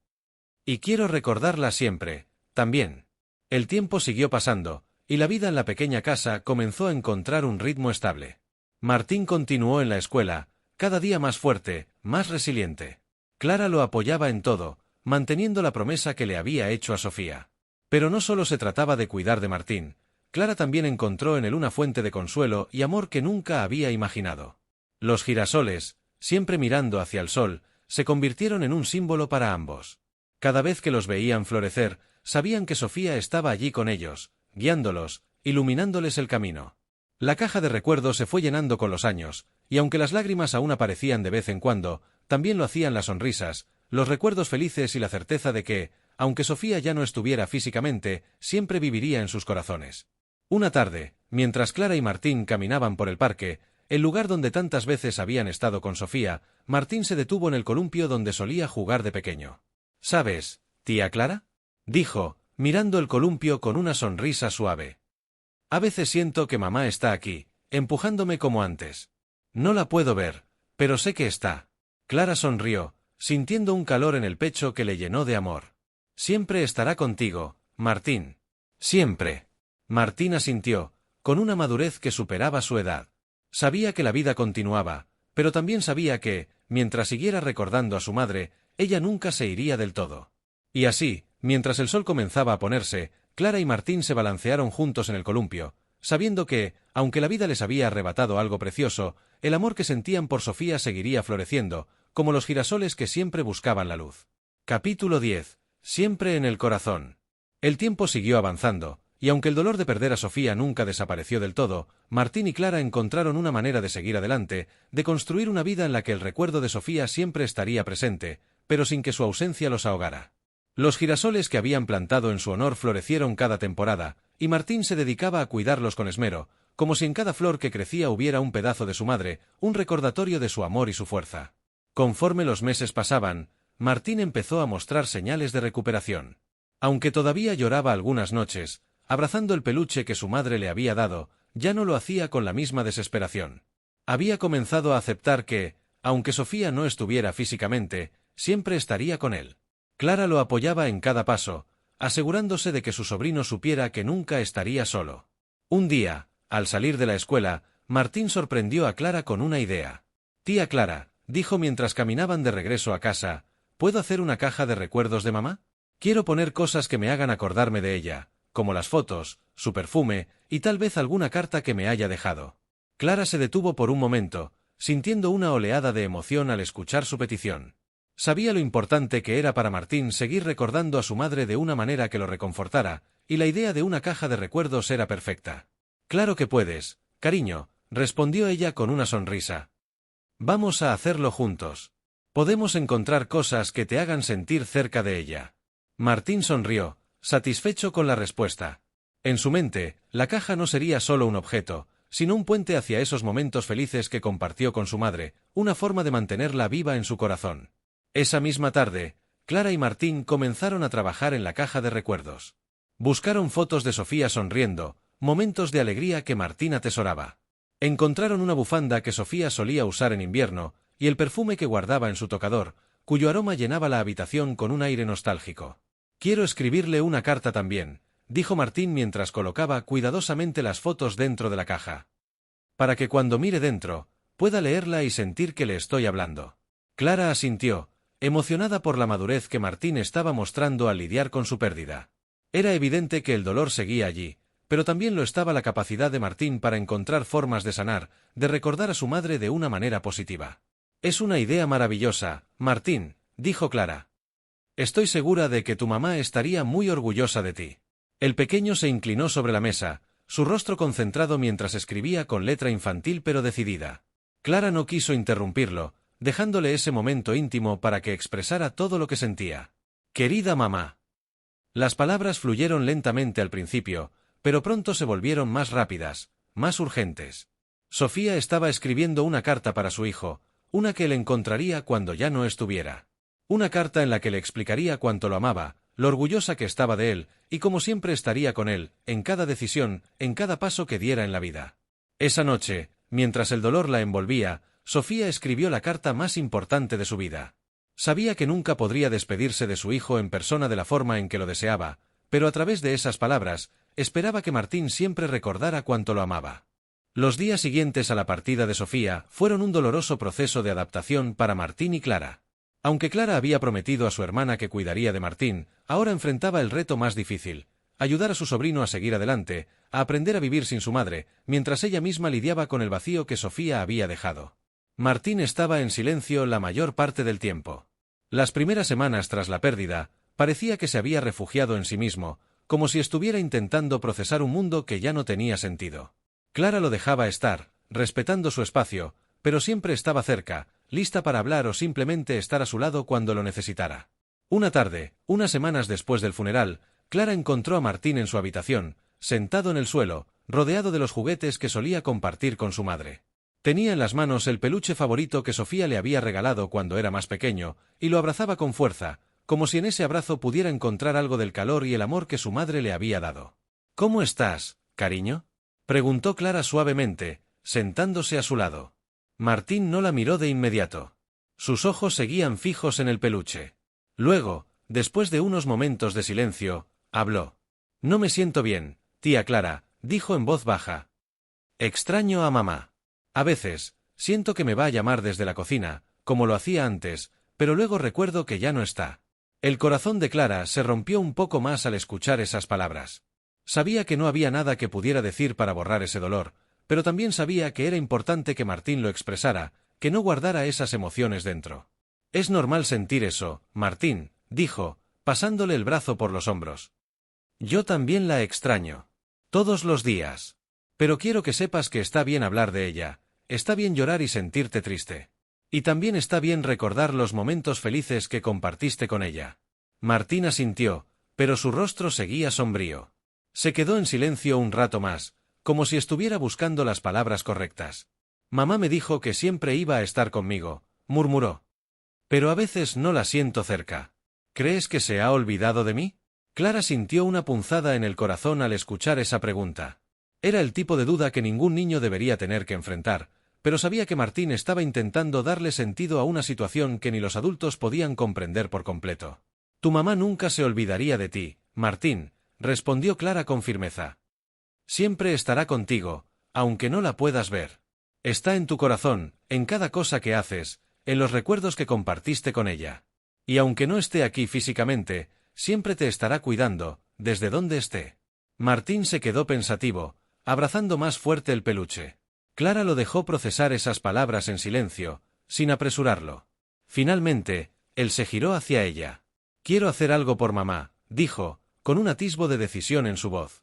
«Y quiero recordarla siempre, también». El tiempo siguió pasando, y la vida en la pequeña casa comenzó a encontrar un ritmo estable. Martín continuó en la escuela, cada día más fuerte, más resiliente. Clara lo apoyaba en todo, manteniendo la promesa que le había hecho a Sofía. Pero no solo se trataba de cuidar de Martín, Clara también encontró en él una fuente de consuelo y amor que nunca había imaginado. Los girasoles, siempre mirando hacia el sol, se convirtieron en un símbolo para ambos. Cada vez que los veían florecer, sabían que Sofía estaba allí con ellos, guiándolos, iluminándoles el camino. La caja de recuerdos se fue llenando con los años, y aunque las lágrimas aún aparecían de vez en cuando, también lo hacían las sonrisas, los recuerdos felices y la certeza de que, aunque Sofía ya no estuviera físicamente, siempre viviría en sus corazones. Una tarde, mientras Clara y Martín caminaban por el parque, el lugar donde tantas veces habían estado con Sofía, Martín se detuvo en el columpio donde solía jugar de pequeño. «¿Sabes, tía Clara?», dijo, mirando el columpio con una sonrisa suave. A veces siento que mamá está aquí, empujándome como antes. No la puedo ver, pero sé que está. Clara sonrió, sintiendo un calor en el pecho que le llenó de amor. Siempre estará contigo, Martín. Siempre. Martín asintió, con una madurez que superaba su edad. Sabía que la vida continuaba, pero también sabía que, mientras siguiera recordando a su madre, ella nunca se iría del todo. Y así, mientras el sol comenzaba a ponerse, Clara y Martín se balancearon juntos en el columpio, sabiendo que, aunque la vida les había arrebatado algo precioso, el amor que sentían por Sofía seguiría floreciendo, como los girasoles que siempre buscaban la luz. Capítulo 10. Siempre en el corazón. El tiempo siguió avanzando, y aunque el dolor de perder a Sofía nunca desapareció del todo, Martín y Clara encontraron una manera de seguir adelante, de construir una vida en la que el recuerdo de Sofía siempre estaría presente, pero sin que su ausencia los ahogara. Los girasoles que habían plantado en su honor florecieron cada temporada, y Martín se dedicaba a cuidarlos con esmero, como si en cada flor que crecía hubiera un pedazo de su madre, un recordatorio de su amor y su fuerza. Conforme los meses pasaban, Martín empezó a mostrar señales de recuperación. Aunque todavía lloraba algunas noches, abrazando el peluche que su madre le había dado, ya no lo hacía con la misma desesperación. Había comenzado a aceptar que, aunque Sofía no estuviera físicamente, siempre estaría con él. Clara lo apoyaba en cada paso, asegurándose de que su sobrino supiera que nunca estaría solo. Un día, al salir de la escuela, Martín sorprendió a Clara con una idea. «Tía Clara», dijo mientras caminaban de regreso a casa, «¿puedo hacer una caja de recuerdos de mamá? Quiero poner cosas que me hagan acordarme de ella, como las fotos, su perfume y tal vez alguna carta que me haya dejado». Clara se detuvo por un momento, sintiendo una oleada de emoción al escuchar su petición. Sabía lo importante que era para Martín seguir recordando a su madre de una manera que lo reconfortara, y la idea de una caja de recuerdos era perfecta. «Claro que puedes, cariño», respondió ella con una sonrisa. «Vamos a hacerlo juntos. Podemos encontrar cosas que te hagan sentir cerca de ella». Martín sonrió, satisfecho con la respuesta. En su mente, la caja no sería solo un objeto, sino un puente hacia esos momentos felices que compartió con su madre, una forma de mantenerla viva en su corazón. Esa misma tarde, Clara y Martín comenzaron a trabajar en la caja de recuerdos. Buscaron fotos de Sofía sonriendo, momentos de alegría que Martín atesoraba. Encontraron una bufanda que Sofía solía usar en invierno, y el perfume que guardaba en su tocador, cuyo aroma llenaba la habitación con un aire nostálgico. «Quiero escribirle una carta también», dijo Martín mientras colocaba cuidadosamente las fotos dentro de la caja. «Para que cuando mire dentro, pueda leerla y sentir que le estoy hablando». Clara asintió, emocionada por la madurez que Martín estaba mostrando al lidiar con su pérdida. Era evidente que el dolor seguía allí, pero también lo estaba la capacidad de Martín para encontrar formas de sanar, de recordar a su madre de una manera positiva. «Es una idea maravillosa, Martín», dijo Clara. «Estoy segura de que tu mamá estaría muy orgullosa de ti». El pequeño se inclinó sobre la mesa, su rostro concentrado mientras escribía con letra infantil pero decidida. Clara no quiso interrumpirlo, dejándole ese momento íntimo para que expresara todo lo que sentía. «Querida mamá». Las palabras fluyeron lentamente al principio, pero pronto se volvieron más rápidas, más urgentes. Sofía estaba escribiendo una carta para su hijo, una que él encontraría cuando ya no estuviera. Una carta en la que le explicaría cuánto lo amaba, lo orgullosa que estaba de él, y cómo siempre estaría con él, en cada decisión, en cada paso que diera en la vida. Esa noche, mientras el dolor la envolvía, Sofía escribió la carta más importante de su vida. Sabía que nunca podría despedirse de su hijo en persona de la forma en que lo deseaba, pero a través de esas palabras, esperaba que Martín siempre recordara cuánto lo amaba. Los días siguientes a la partida de Sofía fueron un doloroso proceso de adaptación para Martín y Clara. Aunque Clara había prometido a su hermana que cuidaría de Martín, ahora enfrentaba el reto más difícil: ayudar a su sobrino a seguir adelante, a aprender a vivir sin su madre, mientras ella misma lidiaba con el vacío que Sofía había dejado. Martín estaba en silencio la mayor parte del tiempo. Las primeras semanas tras la pérdida, parecía que se había refugiado en sí mismo, como si estuviera intentando procesar un mundo que ya no tenía sentido. Clara lo dejaba estar, respetando su espacio, pero siempre estaba cerca, lista para hablar o simplemente estar a su lado cuando lo necesitara. Una tarde, unas semanas después del funeral, Clara encontró a Martín en su habitación, sentado en el suelo, rodeado de los juguetes que solía compartir con su madre. Tenía en las manos el peluche favorito que Sofía le había regalado cuando era más pequeño, y lo abrazaba con fuerza, como si en ese abrazo pudiera encontrar algo del calor y el amor que su madre le había dado. «¿Cómo estás, cariño?», Preguntó Clara suavemente, sentándose a su lado. Martín no la miró de inmediato. Sus ojos seguían fijos en el peluche. Luego, después de unos momentos de silencio, habló. No me siento bien, tía Clara, dijo en voz baja. Extraño a mamá. A veces, siento que me va a llamar desde la cocina, como lo hacía antes, pero luego recuerdo que ya no está. El corazón de Clara se rompió un poco más al escuchar esas palabras. Sabía que no había nada que pudiera decir para borrar ese dolor, pero también sabía que era importante que Martín lo expresara, que no guardara esas emociones dentro. Es normal sentir eso, Martín, dijo, pasándole el brazo por los hombros. Yo también la extraño. Todos los días. Pero quiero que sepas que está bien hablar de ella, está bien llorar y sentirte triste. Y también está bien recordar los momentos felices que compartiste con ella. Martín asintió, pero su rostro seguía sombrío. Se quedó en silencio un rato más, como si estuviera buscando las palabras correctas. Mamá me dijo que siempre iba a estar conmigo, murmuró. Pero a veces no la siento cerca. ¿Crees que se ha olvidado de mí? Clara sintió una punzada en el corazón al escuchar esa pregunta. Era el tipo de duda que ningún niño debería tener que enfrentar, pero sabía que Martín estaba intentando darle sentido a una situación que ni los adultos podían comprender por completo. Tu mamá nunca se olvidaría de ti, Martín, respondió Clara con firmeza. Siempre estará contigo, aunque no la puedas ver. Está en tu corazón, en cada cosa que haces, en los recuerdos que compartiste con ella. Y aunque no esté aquí físicamente, siempre te estará cuidando, desde donde esté. Martín se quedó pensativo, abrazando más fuerte el peluche. Clara lo dejó procesar esas palabras en silencio, sin apresurarlo. Finalmente, él se giró hacia ella. Quiero hacer algo por mamá, dijo, con un atisbo de decisión en su voz.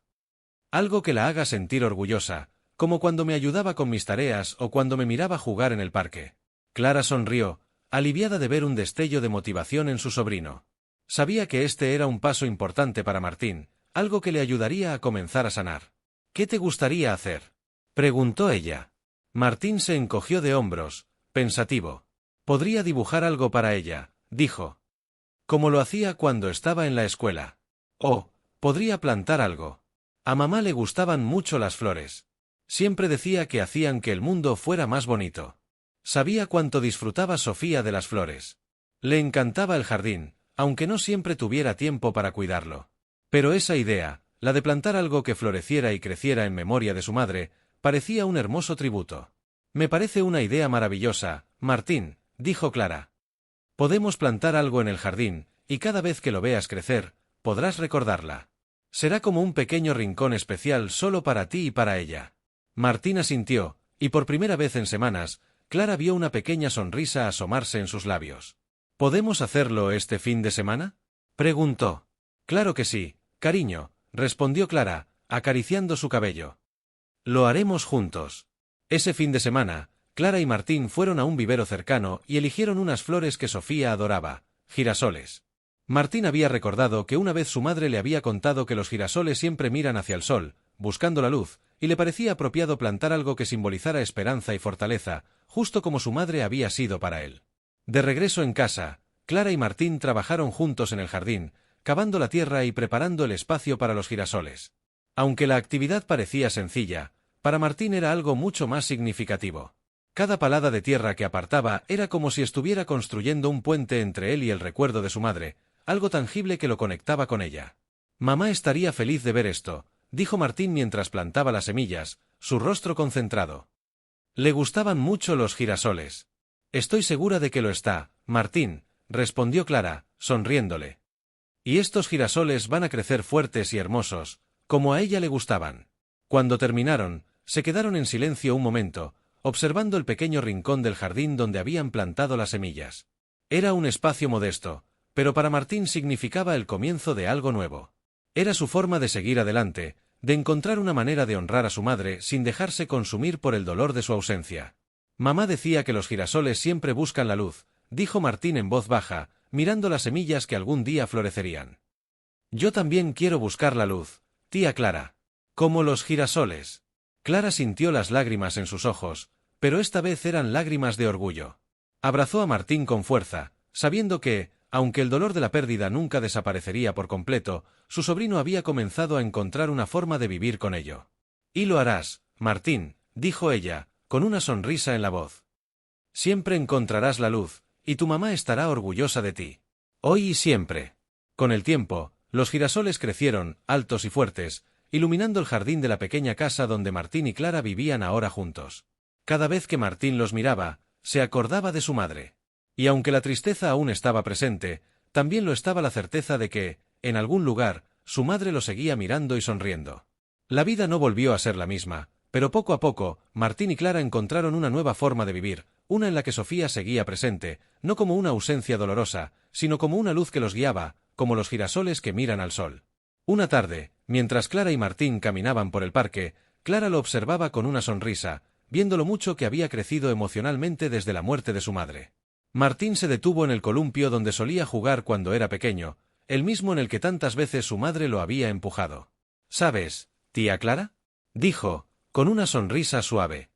Algo que la haga sentir orgullosa, como cuando me ayudaba con mis tareas o cuando me miraba jugar en el parque. Clara sonrió, aliviada de ver un destello de motivación en su sobrino. Sabía que este era un paso importante para Martín, algo que le ayudaría a comenzar a sanar. ¿Qué te gustaría hacer?, preguntó ella. Martín se encogió de hombros, pensativo. Podría dibujar algo para ella, dijo. Como lo hacía cuando estaba en la escuela. O, podría plantar algo. A mamá le gustaban mucho las flores. Siempre decía que hacían que el mundo fuera más bonito. Sabía cuánto disfrutaba Sofía de las flores. Le encantaba el jardín, aunque no siempre tuviera tiempo para cuidarlo. Pero esa idea, la de plantar algo que floreciera y creciera en memoria de su madre, parecía un hermoso tributo. Me parece una idea maravillosa, Martín, dijo Clara. Podemos plantar algo en el jardín, y cada vez que lo veas crecer, podrás recordarla. Será como un pequeño rincón especial solo para ti y para ella. Martín asintió, y por primera vez en semanas, Clara vio una pequeña sonrisa asomarse en sus labios. ¿Podemos hacerlo este fin de semana?, preguntó. Claro que sí, cariño, respondió Clara, acariciando su cabello. Lo haremos juntos. Ese fin de semana, Clara y Martín fueron a un vivero cercano y eligieron unas flores que Sofía adoraba, girasoles. Martín había recordado que una vez su madre le había contado que los girasoles siempre miran hacia el sol, buscando la luz, y le parecía apropiado plantar algo que simbolizara esperanza y fortaleza, justo como su madre había sido para él. De regreso en casa, Clara y Martín trabajaron juntos en el jardín, cavando la tierra y preparando el espacio para los girasoles. Aunque la actividad parecía sencilla, para Martín era algo mucho más significativo. Cada palada de tierra que apartaba era como si estuviera construyendo un puente entre él y el recuerdo de su madre, algo tangible que lo conectaba con ella. Mamá estaría feliz de ver esto, dijo Martín mientras plantaba las semillas, su rostro concentrado. Le gustaban mucho los girasoles. Estoy segura de que lo está, Martín, respondió Clara, sonriéndole. Y estos girasoles van a crecer fuertes y hermosos, como a ella le gustaban. Cuando terminaron, se quedaron en silencio un momento, observando el pequeño rincón del jardín donde habían plantado las semillas. Era un espacio modesto, pero para Martín significaba el comienzo de algo nuevo. Era su forma de seguir adelante, de encontrar una manera de honrar a su madre sin dejarse consumir por el dolor de su ausencia. Mamá decía que los girasoles siempre buscan la luz, dijo Martín en voz baja, mirando las semillas que algún día florecerían. Yo también quiero buscar la luz, tía Clara. Como los girasoles. Clara sintió las lágrimas en sus ojos, pero esta vez eran lágrimas de orgullo. Abrazó a Martín con fuerza, sabiendo que, aunque el dolor de la pérdida nunca desaparecería por completo, su sobrino había comenzado a encontrar una forma de vivir con ello. Y lo harás, Martín, dijo ella, con una sonrisa en la voz. Siempre encontrarás la luz, y tu mamá estará orgullosa de ti. Hoy y siempre. Con el tiempo, los girasoles crecieron, altos y fuertes, iluminando el jardín de la pequeña casa donde Martín y Clara vivían ahora juntos. Cada vez que Martín los miraba, se acordaba de su madre. Y aunque la tristeza aún estaba presente, también lo estaba la certeza de que, en algún lugar, su madre lo seguía mirando y sonriendo. La vida no volvió a ser la misma, pero poco a poco, Martín y Clara encontraron una nueva forma de vivir, una en la que Sofía seguía presente, no como una ausencia dolorosa, sino como una luz que los guiaba, como los girasoles que miran al sol. Una tarde, mientras Clara y Martín caminaban por el parque, Clara lo observaba con una sonrisa, viendo lo mucho que había crecido emocionalmente desde la muerte de su madre. Martín se detuvo en el columpio donde solía jugar cuando era pequeño, el mismo en el que tantas veces su madre lo había empujado. ¿Sabes, tía Clara?, dijo, con una sonrisa suave.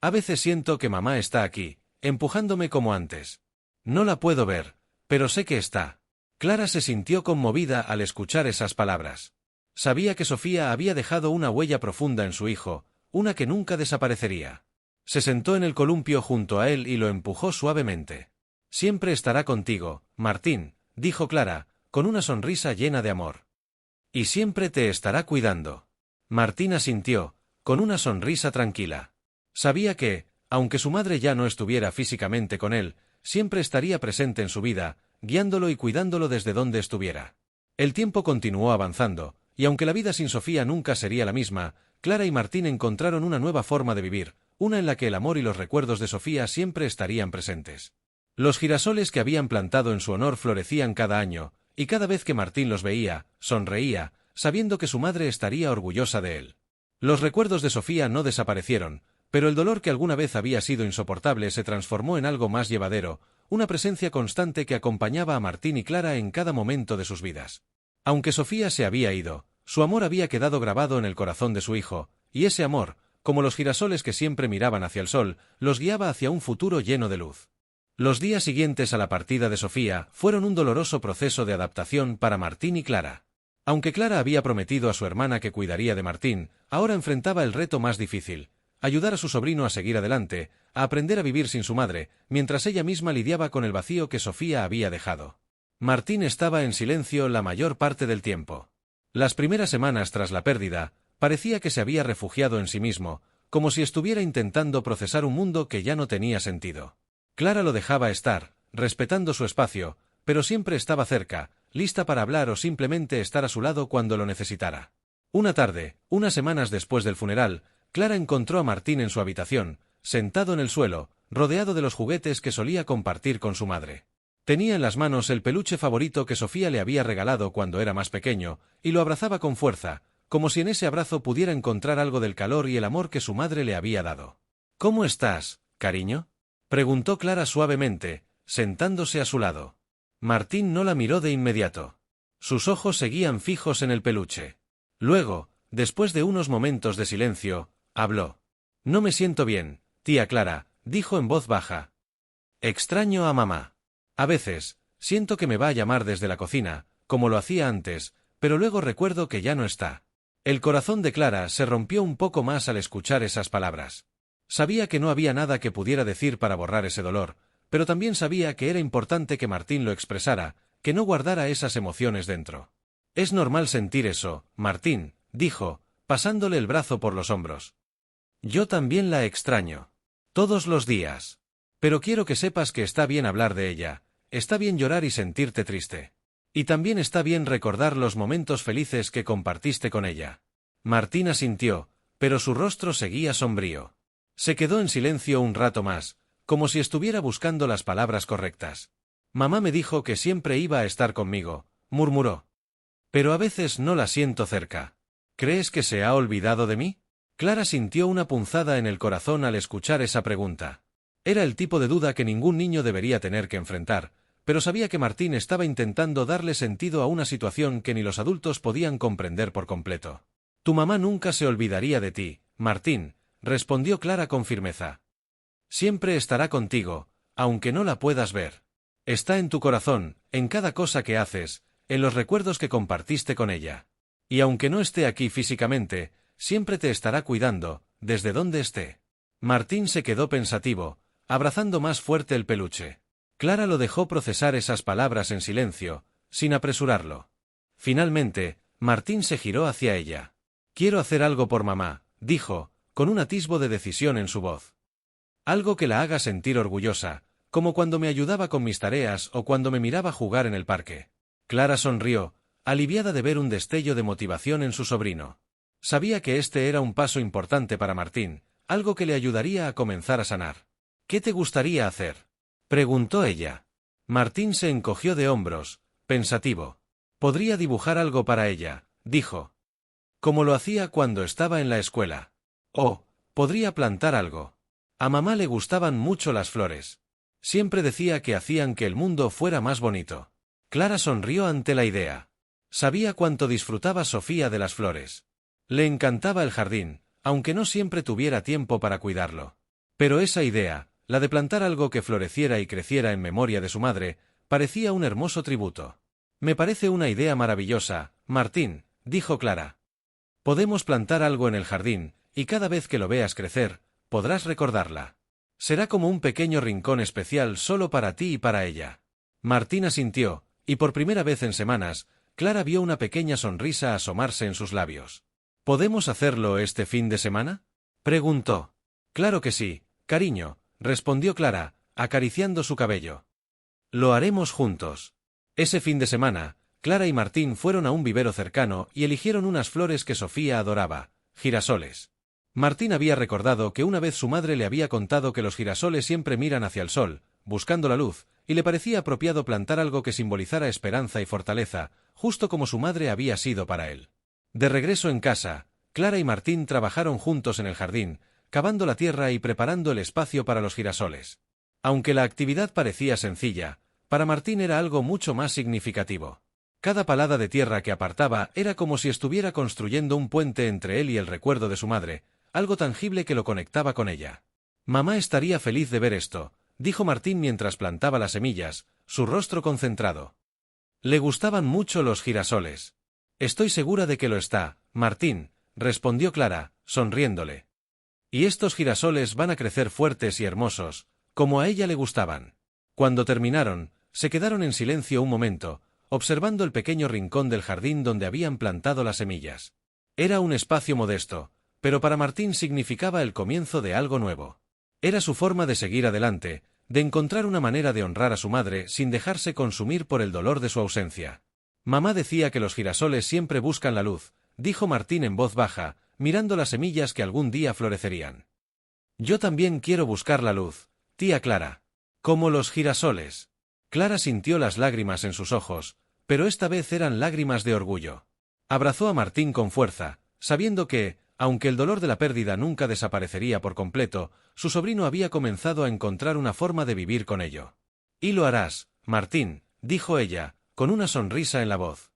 A veces siento que mamá está aquí, empujándome como antes. No la puedo ver, pero sé que está. Clara se sintió conmovida al escuchar esas palabras. Sabía que Sofía había dejado una huella profunda en su hijo, una que nunca desaparecería. Se sentó en el columpio junto a él y lo empujó suavemente. Siempre estará contigo, Martín, dijo Clara, con una sonrisa llena de amor. Y siempre te estará cuidando. Martín asintió, con una sonrisa tranquila. Sabía que, aunque su madre ya no estuviera físicamente con él, siempre estaría presente en su vida, guiándolo y cuidándolo desde donde estuviera. El tiempo continuó avanzando, y aunque la vida sin Sofía nunca sería la misma, Clara y Martín encontraron una nueva forma de vivir, una en la que el amor y los recuerdos de Sofía siempre estarían presentes. Los girasoles que habían plantado en su honor florecían cada año, y cada vez que Martín los veía, sonreía, sabiendo que su madre estaría orgullosa de él. Los recuerdos de Sofía no desaparecieron, pero el dolor que alguna vez había sido insoportable se transformó en algo más llevadero, una presencia constante que acompañaba a Martín y Clara en cada momento de sus vidas. Aunque Sofía se había ido, su amor había quedado grabado en el corazón de su hijo, y ese amor, como los girasoles que siempre miraban hacia el sol, los guiaba hacia un futuro lleno de luz. Los días siguientes a la partida de Sofía fueron un doloroso proceso de adaptación para Martín y Clara. Aunque Clara había prometido a su hermana que cuidaría de Martín, ahora enfrentaba el reto más difícil: ayudar a su sobrino a seguir adelante, a aprender a vivir sin su madre, mientras ella misma lidiaba con el vacío que Sofía había dejado. Martín estaba en silencio la mayor parte del tiempo. Las primeras semanas tras la pérdida, parecía que se había refugiado en sí mismo, como si estuviera intentando procesar un mundo que ya no tenía sentido. Clara lo dejaba estar, respetando su espacio, pero siempre estaba cerca, lista para hablar o simplemente estar a su lado cuando lo necesitara. Una tarde, unas semanas después del funeral, Clara encontró a Martín en su habitación, sentado en el suelo, rodeado de los juguetes que solía compartir con su madre. Tenía en las manos el peluche favorito que Sofía le había regalado cuando era más pequeño, y lo abrazaba con fuerza, como si en ese abrazo pudiera encontrar algo del calor y el amor que su madre le había dado. ¿Cómo estás, cariño?, preguntó Clara suavemente, sentándose a su lado. Martín no la miró de inmediato. Sus ojos seguían fijos en el peluche. Luego, después de unos momentos de silencio, habló. No me siento bien, tía Clara, dijo en voz baja. Extraño a mamá. A veces, siento que me va a llamar desde la cocina, como lo hacía antes, pero luego recuerdo que ya no está. El corazón de Clara se rompió un poco más al escuchar esas palabras. Sabía que no había nada que pudiera decir para borrar ese dolor, pero también sabía que era importante que Martín lo expresara, que no guardara esas emociones dentro. Es normal sentir eso, Martín, dijo, pasándole el brazo por los hombros. Yo también la extraño. Todos los días. Pero quiero que sepas que está bien hablar de ella, está bien llorar y sentirte triste. Y también está bien recordar los momentos felices que compartiste con ella. Martín asintió, pero su rostro seguía sombrío. Se quedó en silencio un rato más, como si estuviera buscando las palabras correctas. Mamá me dijo que siempre iba a estar conmigo, murmuró. Pero a veces no la siento cerca. ¿Crees que se ha olvidado de mí? Clara sintió una punzada en el corazón al escuchar esa pregunta. Era el tipo de duda que ningún niño debería tener que enfrentar, pero sabía que Martín estaba intentando darle sentido a una situación que ni los adultos podían comprender por completo. Tu mamá nunca se olvidaría de ti, Martín, respondió Clara con firmeza. Siempre estará contigo, aunque no la puedas ver. Está en tu corazón, en cada cosa que haces, en los recuerdos que compartiste con ella. Y aunque no esté aquí físicamente, siempre te estará cuidando, desde donde esté. Martín se quedó pensativo, abrazando más fuerte el peluche. Clara lo dejó procesar esas palabras en silencio, sin apresurarlo. Finalmente, Martín se giró hacia ella. Quiero hacer algo por mamá, dijo, con un atisbo de decisión en su voz. Algo que la haga sentir orgullosa, como cuando me ayudaba con mis tareas o cuando me miraba jugar en el parque. Clara sonrió, aliviada de ver un destello de motivación en su sobrino. Sabía que este era un paso importante para Martín, algo que le ayudaría a comenzar a sanar. ¿Qué te gustaría hacer?, preguntó ella. Martín se encogió de hombros, pensativo. Podría dibujar algo para ella, dijo. Como lo hacía cuando estaba en la escuela. O, podría plantar algo. A mamá le gustaban mucho las flores. Siempre decía que hacían que el mundo fuera más bonito. Clara sonrió ante la idea. Sabía cuánto disfrutaba Sofía de las flores. Le encantaba el jardín, aunque no siempre tuviera tiempo para cuidarlo. Pero esa idea, la de plantar algo que floreciera y creciera en memoria de su madre, parecía un hermoso tributo. Me parece una idea maravillosa, Martín, dijo Clara. Podemos plantar algo en el jardín, y cada vez que lo veas crecer, podrás recordarla. Será como un pequeño rincón especial solo para ti y para ella. Martín asintió, y por primera vez en semanas, Clara vio una pequeña sonrisa asomarse en sus labios. ¿Podemos hacerlo este fin de semana?, preguntó. Claro que sí, cariño, respondió Clara, acariciando su cabello. Lo haremos juntos. Ese fin de semana, Clara y Martín fueron a un vivero cercano y eligieron unas flores que Sofía adoraba, girasoles. Martín había recordado que una vez su madre le había contado que los girasoles siempre miran hacia el sol, buscando la luz, y le parecía apropiado plantar algo que simbolizara esperanza y fortaleza, justo como su madre había sido para él. De regreso en casa, Clara y Martín trabajaron juntos en el jardín, cavando la tierra y preparando el espacio para los girasoles. Aunque la actividad parecía sencilla, para Martín era algo mucho más significativo. Cada palada de tierra que apartaba era como si estuviera construyendo un puente entre él y el recuerdo de su madre, algo tangible que lo conectaba con ella. Mamá estaría feliz de ver esto, dijo Martín mientras plantaba las semillas, su rostro concentrado. Le gustaban mucho los girasoles. Estoy segura de que lo está, Martín, respondió Clara, sonriéndole. Y estos girasoles van a crecer fuertes y hermosos, como a ella le gustaban. Cuando terminaron, se quedaron en silencio un momento, observando el pequeño rincón del jardín donde habían plantado las semillas. Era un espacio modesto, pero para Martín significaba el comienzo de algo nuevo. Era su forma de seguir adelante, de encontrar una manera de honrar a su madre sin dejarse consumir por el dolor de su ausencia. Mamá decía que los girasoles siempre buscan la luz, dijo Martín en voz baja, mirando las semillas que algún día florecerían. Yo también quiero buscar la luz, tía Clara. Como los girasoles. Clara sintió las lágrimas en sus ojos, pero esta vez eran lágrimas de orgullo. Abrazó a Martín con fuerza, sabiendo que, aunque el dolor de la pérdida nunca desaparecería por completo, su sobrino había comenzado a encontrar una forma de vivir con ello. Y lo harás, Martín, dijo ella, con una sonrisa en la voz.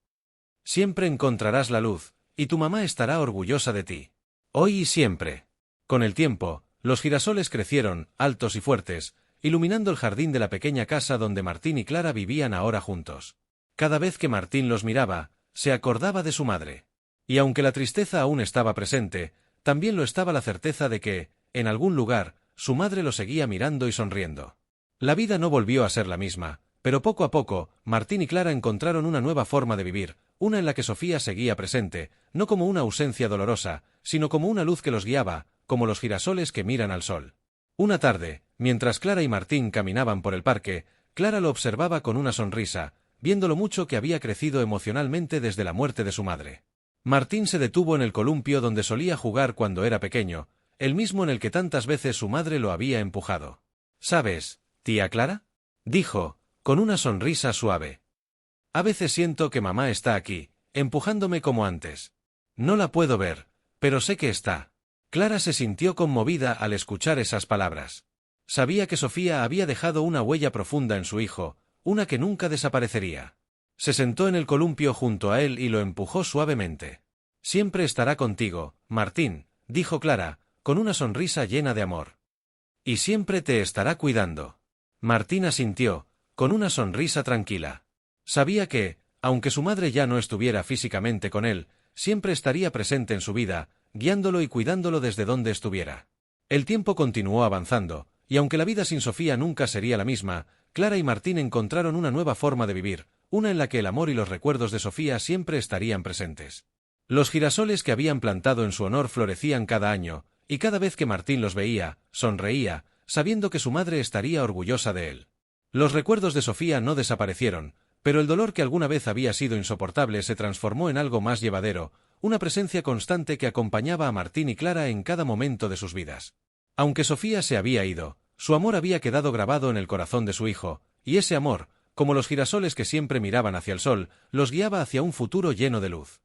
Siempre encontrarás la luz, y tu mamá estará orgullosa de ti. Hoy y siempre. Con el tiempo, los girasoles crecieron, altos y fuertes, iluminando el jardín de la pequeña casa donde Martín y Clara vivían ahora juntos. Cada vez que Martín los miraba, se acordaba de su madre. Y aunque la tristeza aún estaba presente, también lo estaba la certeza de que, en algún lugar, su madre lo seguía mirando y sonriendo. La vida no volvió a ser la misma, pero poco a poco, Martín y Clara encontraron una nueva forma de vivir, una en la que Sofía seguía presente, no como una ausencia dolorosa, sino como una luz que los guiaba, como los girasoles que miran al sol. Una tarde, mientras Clara y Martín caminaban por el parque, Clara lo observaba con una sonrisa, viendo lo mucho que había crecido emocionalmente desde la muerte de su madre. Martín se detuvo en el columpio donde solía jugar cuando era pequeño, el mismo en el que tantas veces su madre lo había empujado. ¿Sabes, tía Clara?, dijo, con una sonrisa suave. A veces siento que mamá está aquí, empujándome como antes. No la puedo ver, pero sé que está. Clara se sintió conmovida al escuchar esas palabras. Sabía que Sofía había dejado una huella profunda en su hijo, una que nunca desaparecería. Se sentó en el columpio junto a él y lo empujó suavemente. Siempre estará contigo, Martín, dijo Clara, con una sonrisa llena de amor. Y siempre te estará cuidando. Martín asintió, con una sonrisa tranquila. Sabía que, Aunque su madre ya no estuviera físicamente con él, siempre estaría presente en su vida, guiándolo y cuidándolo desde donde estuviera. El tiempo continuó avanzando, y aunque la vida sin Sofía nunca sería la misma, Clara y Martín encontraron una nueva forma de vivir, una en la que el amor y los recuerdos de Sofía siempre estarían presentes. Los girasoles que habían plantado en su honor florecían cada año, y cada vez que Martín los veía, sonreía, sabiendo que su madre estaría orgullosa de él. Los recuerdos de Sofía no desaparecieron, pero el dolor que alguna vez había sido insoportable se transformó en algo más llevadero, una presencia constante que acompañaba a Martín y Clara en cada momento de sus vidas. Aunque Sofía se había ido, su amor había quedado grabado en el corazón de su hijo, y ese amor, como los girasoles que siempre miraban hacia el sol, los guiaba hacia un futuro lleno de luz.